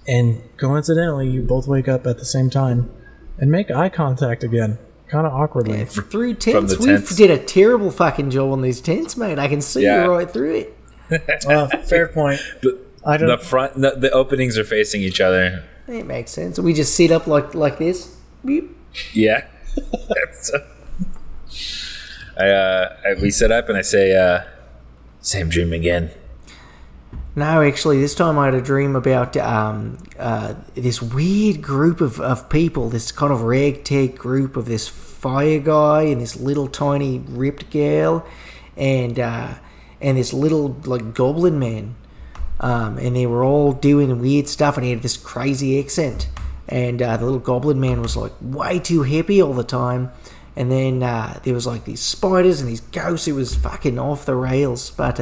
And coincidentally, you both wake up at the same time and make eye contact again. Kind of awkwardly. Yeah, through tents, the we tents. did a terrible fucking job on these tents, mate. I can see Yeah. you right through it. Fair point. I don't. The openings are facing each other. That makes sense. We just sit up like this. Beep. Yeah. We set up and I say, same dream again. No, actually, this time I had a dream about this weird group of people, this kind of ragtag group of this fire guy and this little tiny ripped girl and this little like goblin man. And they were all doing weird stuff and he had this crazy accent. And the little goblin man was like way too happy all the time. And then there was like these spiders and these ghosts. It was fucking off the rails. But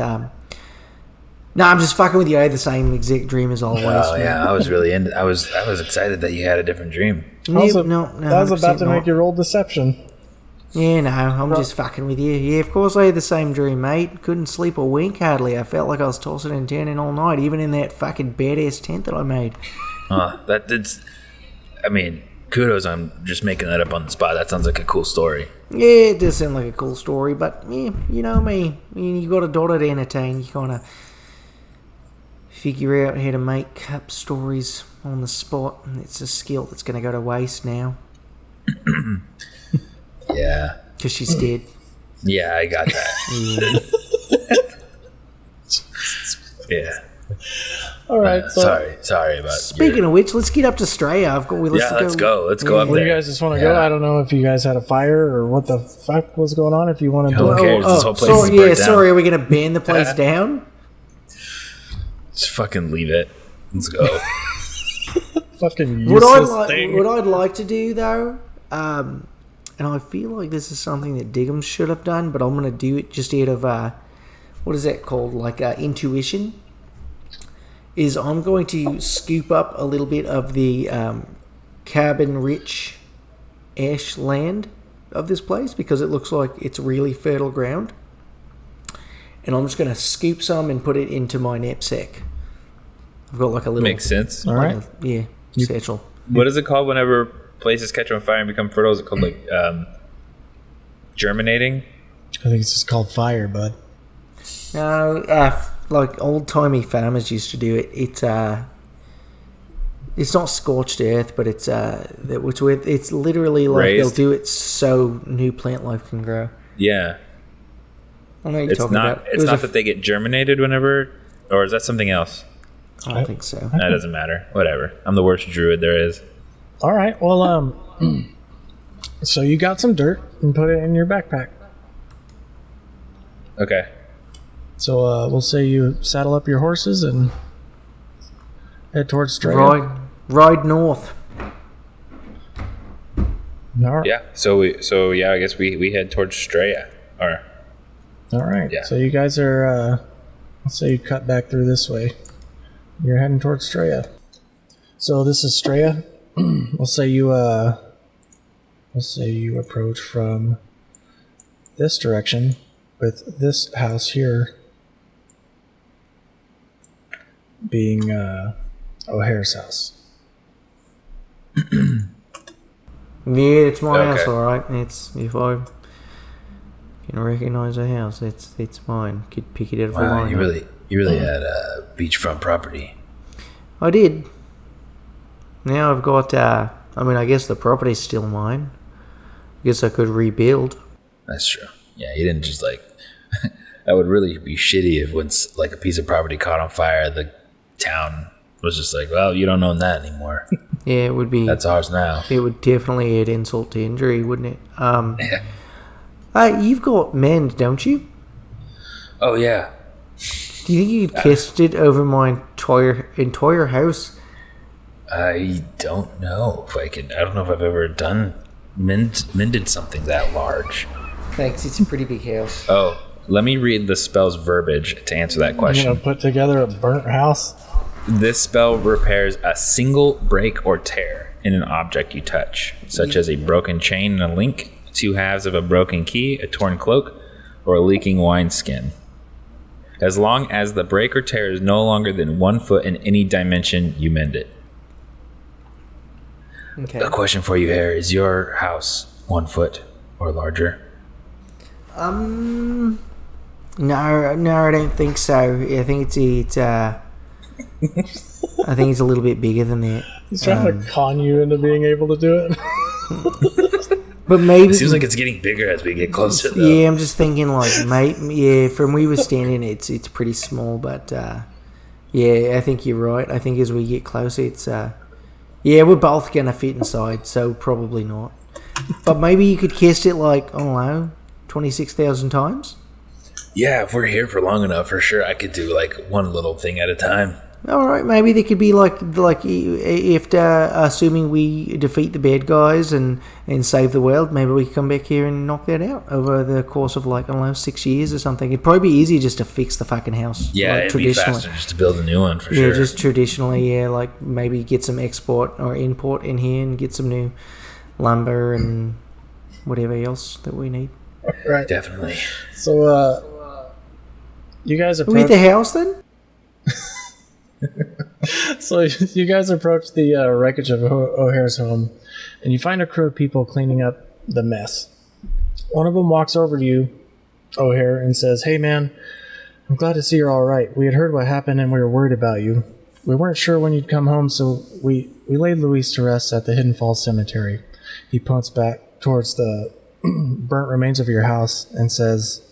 no, I'm just fucking with you. I had the same exact dream as always. Oh man. yeah, I was really into. I was excited that you had a different dream. I was, No, I was about 100% to not. make you roll deception. Yeah, no, I'm just fucking with you. Yeah, of course I had the same dream, mate. Couldn't sleep or wink hardly. I felt like I was tossing and turning all night, even in that fucking badass tent that I made. That did. I mean, kudos on just making that up on the spot. That sounds like a cool story. Yeah, it does sound like a cool story, but yeah, you know me. You got a daughter to entertain. You kind of figure out how to make up stories on the spot, and it's a skill that's going to go to waste now Yeah. because she's dead. Yeah, I got that. Yeah. All right. So, Sorry about. Speaking of which, let's get up to Straya. Let's go. Let's go up where there. you guys just want to go? I don't know if you guys had a fire or what the fuck was going on. If you want to do Who it. cares? This whole place is sorry, burnt down. sorry. Are we going to ban the place down? Just fucking leave it. Let's go. Fucking What useless thing. I'd like to do though, and I feel like this is something that Diggums should have done, but I'm going to do it just out of what is that called? Like intuition. Is I'm going to scoop up a little bit of the carbon-rich ash land of this place because it looks like it's really fertile ground. And I'm just going to scoop some and put it into my knapsack. I've got like a little... Makes sense. All right. Yeah, satchel. What is it called whenever places catch on fire and become fertile? Is it called like germinating? I think it's just called fire, bud. No, like old-timey farmers used to do it. It's not scorched earth, but it's literally like Raised? they'll do it so new plant life can grow. Yeah. I know what you're It's talking not. about. It's not that they get germinated whenever, or is that something else? I don't think so. That doesn't matter. Whatever. I'm the worst druid there is. All right. Well, so you got some dirt and put it in your backpack. Okay. So we'll say you saddle up your horses and head towards Straya. Ride north. All right. Yeah. So I guess we head towards Straya. Or All right. Yeah. So you guys are. Let's say you cut back through this way. You're heading towards Straya. So this is Straya. We'll say you approach from this direction with this house here being O'Hare's house. Yeah, it's my Okay. house, all right. It's if I You don't recognize the house? It's mine. Could pick it out of a lineup. You really had a beachfront property. I did. Now I've got. I guess the property's still mine. I guess I could rebuild. That's true. Yeah, you didn't just like. That would really be shitty if once like a piece of property caught on fire, the town was just like, well, you don't own that anymore. Yeah, it would be. That's ours now. It would definitely add insult to injury, wouldn't it? Yeah. You've got mend, don't you? Oh yeah. Do you think you could cast it over my entire house? I don't know if I could. I don't know if I've ever mended something that large. Thanks. It's a pretty big house. Oh, let me read the spell's verbiage to answer that question. You know, put together a burnt house. This spell repairs a single break or tear in an object you touch, such as a broken chain and a link, 2 halves of a broken key, a torn cloak, or a leaking wineskin. As long as the break or tear is no longer than 1 foot in any dimension, you mend it. Okay. A question for you here: is your house 1 foot or larger? No, I don't think so. I think it's I think it's a little bit bigger than that. He's trying to con you into being able to do it. But maybe It seems like it's getting bigger as we get closer, though. Yeah, I'm just thinking like, from where we were standing, it's pretty small. But yeah, I think you're right. I think as we get closer, it's we're both gonna fit inside, so probably not. But maybe you could cast it like, I don't know, 26,000 times. Yeah, if we're here for long enough, for sure, I could do like one little thing at a time. All right, maybe there could be like after assuming we defeat the bad guys and save the world, maybe we can come back here and knock that out over the course of like, I don't know, 6 years or something. It'd probably be easier just to fix the fucking house. Yeah, like, it'd be faster just to build a new one for sure. sure. Yeah, just traditionally, like maybe get some export or import in here and get some new lumber and whatever else that we need. Right. Definitely. So, you guys Are we at the house then? So you guys approach the wreckage of O'Hare's home, and you find a crew of people cleaning up the mess. One of them walks over to you, O'Hare, and says, "Hey man, I'm glad to see you're all right. We had heard what happened and we were worried about you. We weren't sure when you'd come home, so we laid Luis to rest at the Hidden Falls Cemetery." He points back towards the burnt remains of your house and says,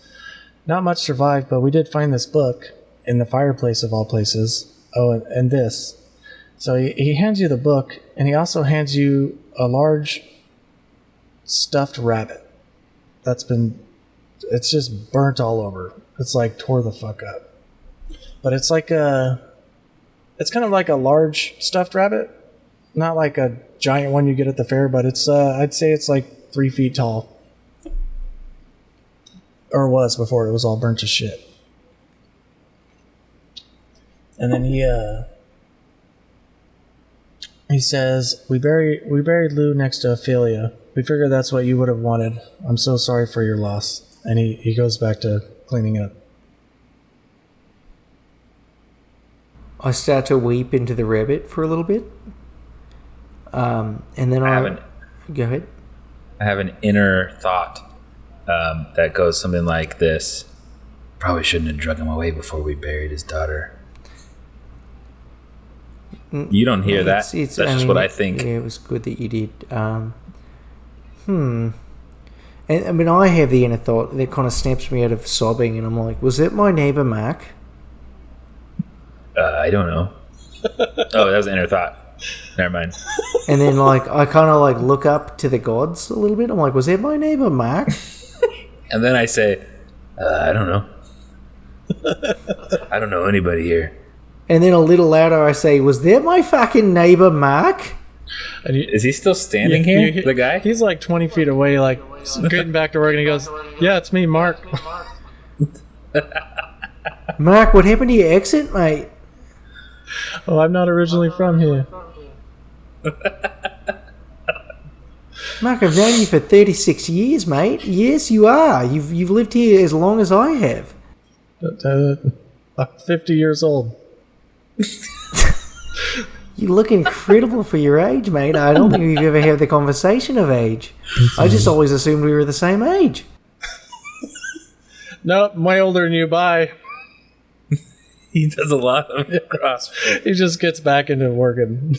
"Not much survived, but we did find this book in the fireplace of all places. Oh, and this." So he hands you the book, and he also hands you a large stuffed rabbit it's just burnt all over. It's like tore the fuck up. But it's like it's kind of like a large stuffed rabbit. Not like a giant one you get at the fair, but it's I'd say it's like 3 feet tall. Or was before it was all burnt to shit. And then he says, we buried Lou next to Ophelia. We figured that's what you would have wanted. I'm so sorry for your loss." And he goes back to cleaning up. I start to weep into the rabbit for a little bit. And then go ahead. I have an inner thought that goes something like this: probably shouldn't have drug him away before we buried his daughter. You don't hear that. That's just what I think. Yeah, it was good that you did. And I mean, I have the inner thought that kind of snaps me out of sobbing, and I'm like, was it my neighbor Mac? I don't know. Oh, that was an inner thought. Never mind. And then like I kind of like look up to the gods a little bit. I'm like, was it my neighbor Mac? And then I say, I don't know. I don't know anybody here. And then a little louder I say, was that my fucking neighbor Mark? Is he still standing here, the guy? He's like 20 feet away, like getting back to work, and he goes, "Yeah, it's me, Mark." Mark, what happened to your accent, mate? Oh, I'm not originally from here. Mark, I've known you for 36 years, mate. Yes, you are. You've lived here as long as I have. I'm 50 years old. You look incredible for your age, mate. I don't think we've ever had the conversation of age. I just always assumed we were the same age. Nope, I'm way older than you. Bye. He does a lot of CrossFit. He just gets back into working.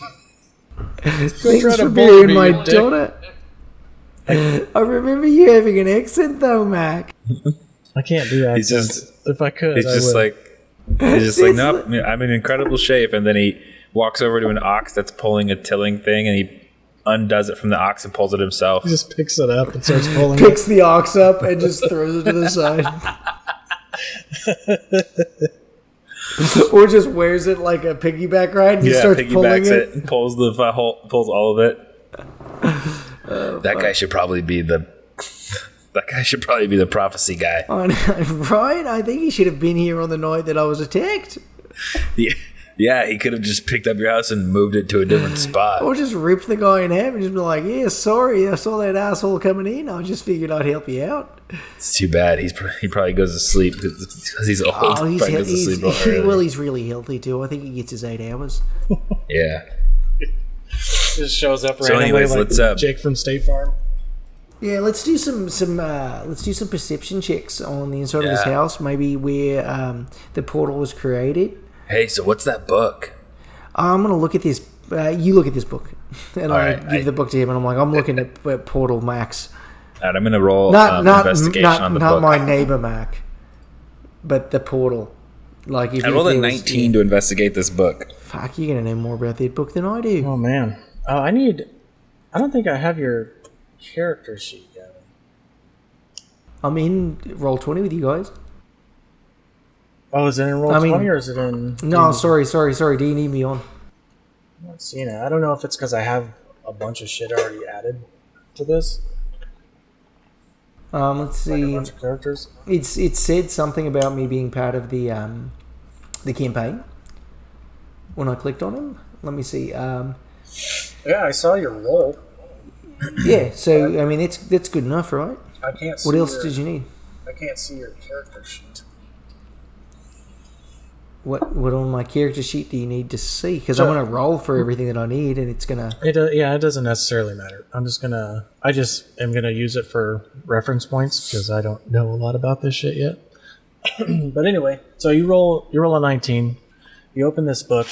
Thanks for being my daughter. I remember you having an accent though, Mac. I can't do accents. If I could, he's just like, nope, I'm in incredible shape. And then he walks over to an ox that's pulling a tilling thing, and he undoes it from the ox and pulls it himself. He just picks it up and starts pulling Picks the ox up and just throws it to the side. Or just wears it like a piggyback ride and starts pulling it. And pulls pulls all of it. That guy should probably be the prophecy guy. Right? I think he should have been here on the night that I was attacked. Yeah, he could have just picked up your house and moved it to a different spot. Or just ripped the guy in half and just be like, yeah, sorry, I saw that asshole coming in. I just figured I'd help you out. It's too bad. He probably goes to sleep because he's old. Oh, he's really healthy too. I think he gets his 8 hours. Yeah. Just shows up randomly anyways, like let's Jake from State Farm. Yeah, let's do some perception checks on the inside of this house. Maybe where the portal was created. Hey, so what's that book? I'm gonna look at this. You look at this book, and I give the book to him, and I'm like, I'm looking at Portal Max. All right, I'm gonna roll investigation on the book. Not my neighbor Mac, but the portal. Like if I rolled a 19 to investigate this book. Fuck, you're gonna know more about that book than I do. Oh man, I don't think I have your character sheet yet. I'm in Roll20 with you guys. Oh, is it in Roll20 or is it in... No, sorry. Do you need me on? I'm not seeing it. I don't know if it's because I have a bunch of shit already added to this. Let's see. Like a bunch of characters. It said something about me being part of the campaign when I clicked on him. Let me see. Yeah, I saw your roll. Yeah, so I mean that's good enough, right? I can't see. What else did you need? I can't see your character sheet. What on my character sheet do you need to see? Because I'm going to roll for everything that I need, and it's going to... It doesn't necessarily matter. I just am going to use it for reference points, because I don't know a lot about this shit yet. But anyway, so you roll a 19. You open this book,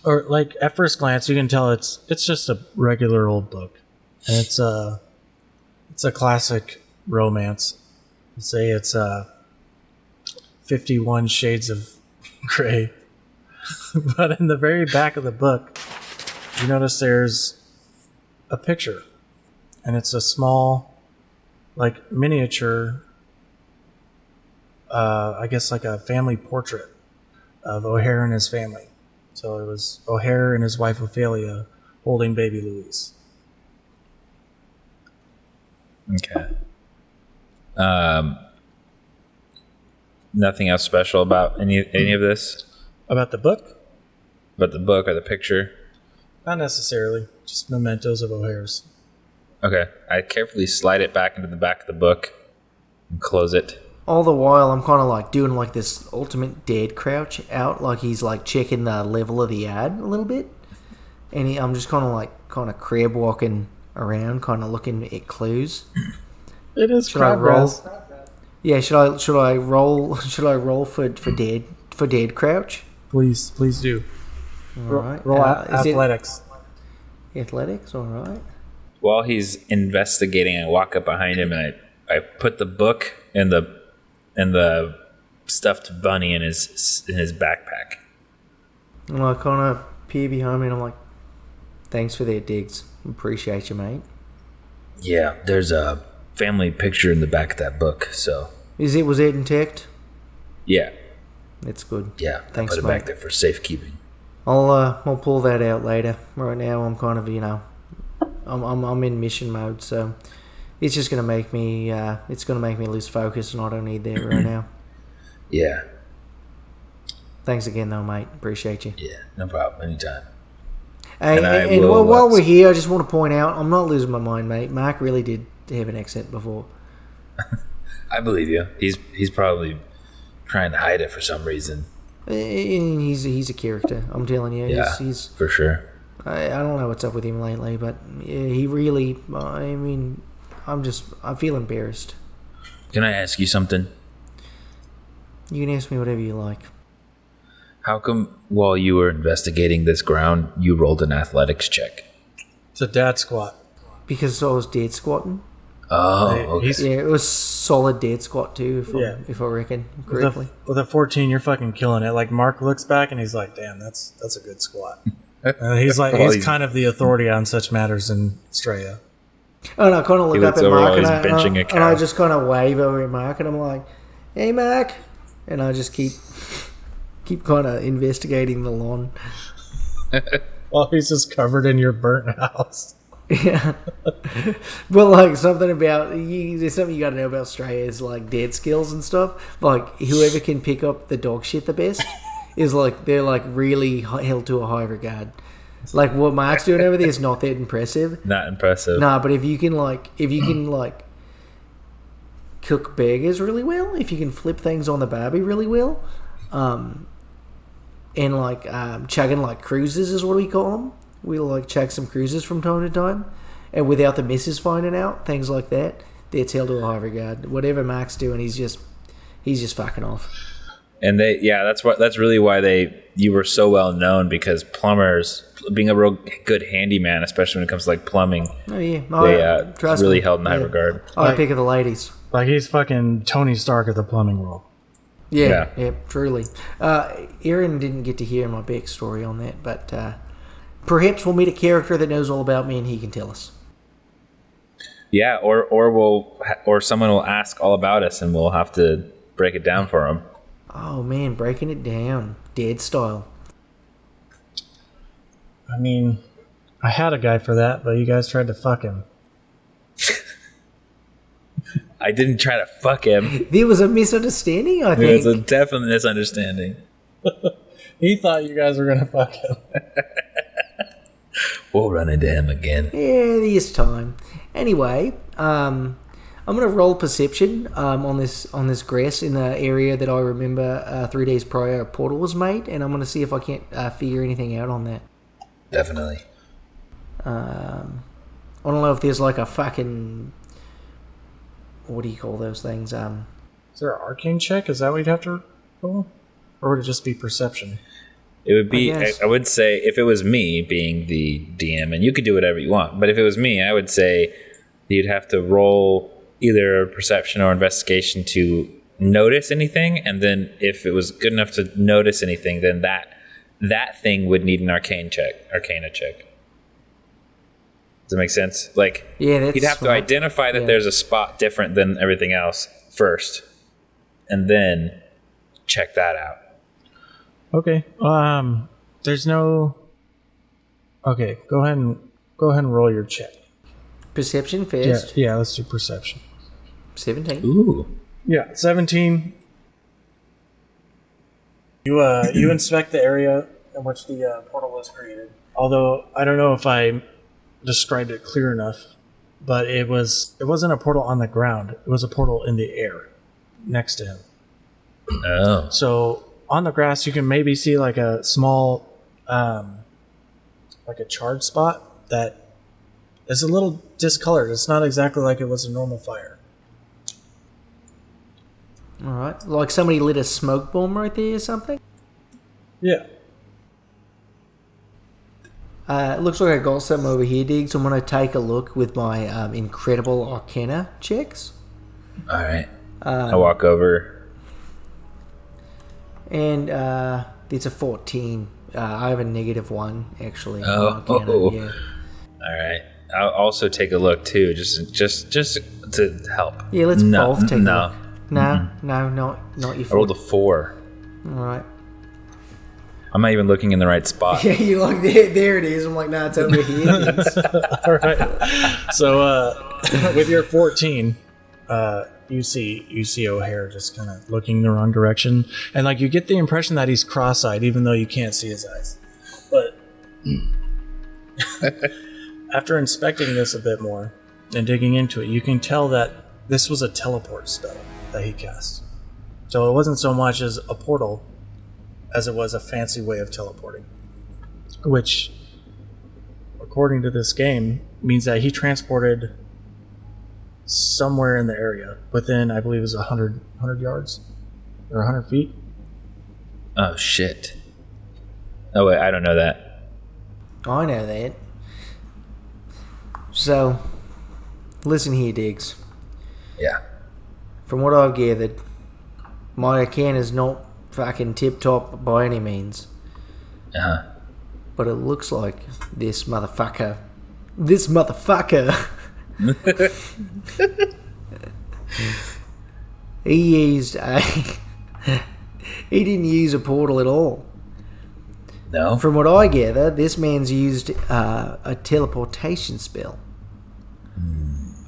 or like at first glance, you can tell it's just a regular old book. And it's a classic romance. Let's say it's 51 Shades of Grey. But in the very back of the book, you notice there's a picture. And it's a small, like, miniature, I guess like a family portrait of O'Hare and his family. So it was O'Hare and his wife Ophelia holding baby Louise. Okay. Nothing else special about any of this? About the book? About the book or the picture? Not necessarily. Just mementos of O'Hare's. Okay. I carefully slide it back into the back of the book and close it. All the while, I'm kind of like doing like this ultimate dead crouch out, like he's like checking the level of the ad a little bit. And I'm just kind of crab walking around, kind of looking at clues. It is crab rolls. Yeah, should I roll for dead crouch? Please do. All right. Roll athletics. Athletics, all right. While he's investigating, I walk up behind him and I put the book and the stuffed bunny in his backpack. And I kind of peer behind me and I'm like, "Thanks for that, Diggs. Appreciate you, mate." Yeah, there's a family picture in the back of that book, so... Was it intact? Yeah. That's good. Yeah, thanks, I put it back there for safekeeping. I'll pull that out later. Right now, I'm kind of, I'm in mission mode, so it's just gonna make me lose focus, and I don't need that right now. Yeah. Thanks again, though, mate. Appreciate you. Yeah, no problem. Anytime. And while we're here, I just want to point out, I'm not losing my mind, mate. Mark really did have an accent before. I believe you. He's probably trying to hide it for some reason. He's a character. I'm telling you. Yeah, he's for sure. I don't know what's up with him lately, but he really. I feel embarrassed. Can I ask you something? You can ask me whatever you like. How come while you were investigating this ground, you rolled an athletics check? It's a dad squat. Because I was dead squatting. Oh, okay. Yeah, it was solid dead squat too, if I reckon correctly. With a 14, you're fucking killing it. Like, Mark looks back and he's like, damn, that's a good squat. And he's like, he's kind of the authority on such matters in Straya. And I kind of look up at Mark and I just kind of wave over at Mark and I'm like, hey, Mark. And I just keep kind of investigating the lawn. Well, he's just covered in your burnt house. Yeah. But like something about there's something you gotta know about Australia is like dead skills and stuff. Like whoever can pick up the dog shit the best is like they're like really held to a high regard. Like what Mark's doing over there is not that impressive. Not impressive. Nah, but if you can cook burgers really well, if you can flip things on the barbie really well, and like chugging like cruises is what we call them. We'll like chug some cruises from time to time, and without the missus finding out, things like that, that's held to a high regard. Whatever Mark's doing, he's just fucking off. And that's really why you were so well known, because plumbers, being a real good handyman, especially when it comes to like plumbing, they really held in high regard. I pick of the ladies. Like he's fucking Tony Stark of the plumbing world. Yeah, truly. Aaron didn't get to hear my backstory on that, but perhaps we'll meet a character that knows all about me and he can tell us. Yeah, or someone will ask all about us and we'll have to break it down for them. Oh man, breaking it down, dead style. I mean, I had a guy for that, but you guys tried to fuck him. I didn't try to fuck him. There was a misunderstanding, I think. There was a definite misunderstanding. He thought you guys were going to fuck him. We'll run into him again. Yeah, there's time. Anyway, I'm going to roll perception on this grass in the area that I remember 3 days prior a portal was made, and I'm going to see if I can't figure anything out on that. Definitely. I don't know if there's like a fucking... What do you call those things? Is there an arcane check? Is that what you'd have to roll? Or would it just be perception? It would be, I would say, if it was me being the DM, and you could do whatever you want, but if it was me, I would say you'd have to roll either perception or investigation to notice anything, and then if it was good enough to notice anything, then that thing would need an arcana check. Does that make sense? Like, yeah, you'd have to identify that there's a spot different than everything else first, and then check that out. Okay. There's no. Okay, go ahead and roll your check. Perception first. Yeah, let's do perception. 17. Ooh. Yeah, 17. You inspect the area in which the portal was created. Although I don't know if I described it clear enough, but it wasn't a portal on the ground. It was a portal in the air next to him. Oh. So on the grass, you can maybe see like a small, like a charred spot that is a little discolored. It's not exactly like it was a normal fire. All right, like somebody lit a smoke bomb right there or something. Yeah. It looks like I got something over here, Diggs. I'm going to take a look with my incredible arcana checks. All right. I walk over. And it's a 14. I have a -1, actually. Oh. Yeah. All right. I'll also take a look, too, just to help. Yeah, let's both take a look. No, Mm-hmm. no, not your I rolled a 4. All right. I'm not even looking in the right spot. Yeah, you're like, there it is. I'm like, nah, it's over here. All right. So with your 14, you see O'Hare just kind of looking the wrong direction, and like you get the impression that he's cross-eyed, even though you can't see his eyes. But after inspecting this a bit more and digging into it, you can tell that this was a teleport spell that he cast. So it wasn't so much as a portal as it was a fancy way of teleporting, which, according to this game, means that he transported somewhere in the area within, I believe it was 100 yards. or 100 feet. Oh, shit. Oh, wait, I don't know that. I know that. So, listen here, Diggs. Yeah. From what I've gathered, my account is not fucking tip-top by any means. Uh-huh. But it looks like this motherfucker... he used a... he didn't use a portal at all. No? From what I gather, this man's used a teleportation spell,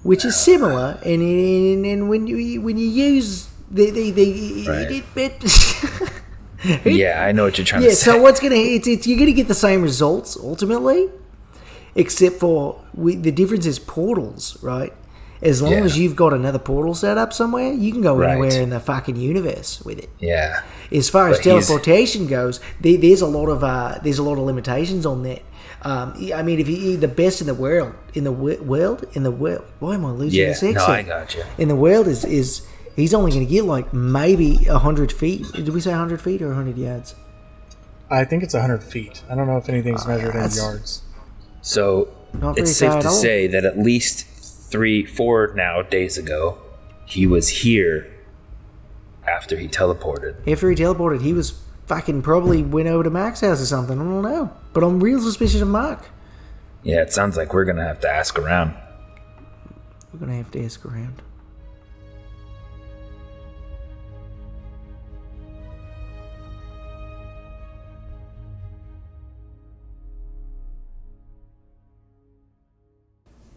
which is similar. And when you use Yeah, I know what you're trying to say. So what's you're gonna get the same results ultimately, except for the difference is portals, right? As long as you've got another portal set up somewhere, you can go anywhere in the fucking universe with it. Yeah. As far as teleportation goes, there's a lot of limitations on that. I mean, if you're the best in the world, why am I losing this accent? No, I got you. In the world is he's only going to get like maybe 100 feet. Did we say 100 feet or 100 yards? I think it's 100 feet. I don't know if anything's measured in yards. So it's safe to say that at least 3-4 now days ago, he was here after he teleported. After he teleported, he was fucking probably went over to Mark's house or something. I don't know. But I'm real suspicious of Mark. Yeah, it sounds like we're going to have to ask around. We're going to have to ask around.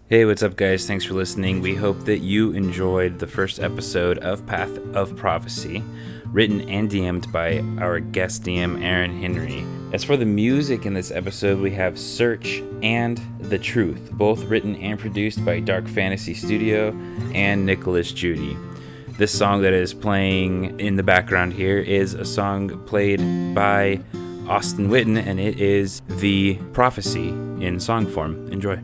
Hey, what's up, guys? Thanks for listening. We hope that you enjoyed the first episode of Path of Prophecy, written and DM'd by our guest DM, Aaron Henry. As for the music in this episode, we have Search and The Truth, both written and produced by Dark Fantasy Studio and Nicolas Judy. This song that is playing in the background here is a song played by Austin Witten, and it is The Prophecy in song form. Enjoy.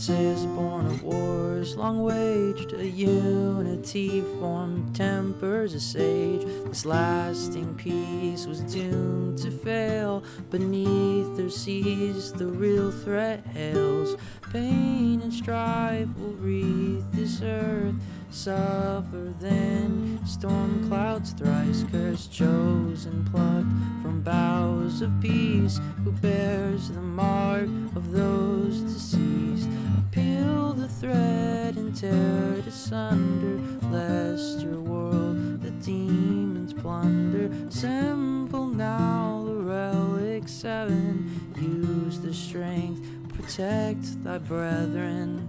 Is born of wars long waged, a unity formed, tempers a sage. This lasting peace was doomed to fail. Beneath their seas the real threat hails. Pain and strife will wreath this earth. Suffer then storm clouds thrice cursed, chosen, plucked from boughs of peace. Who bears the mark of those deceased? Peel the thread and tear it asunder, lest your world the demons plunder. Assemble now the relic 7, use the strength, protect thy brethren.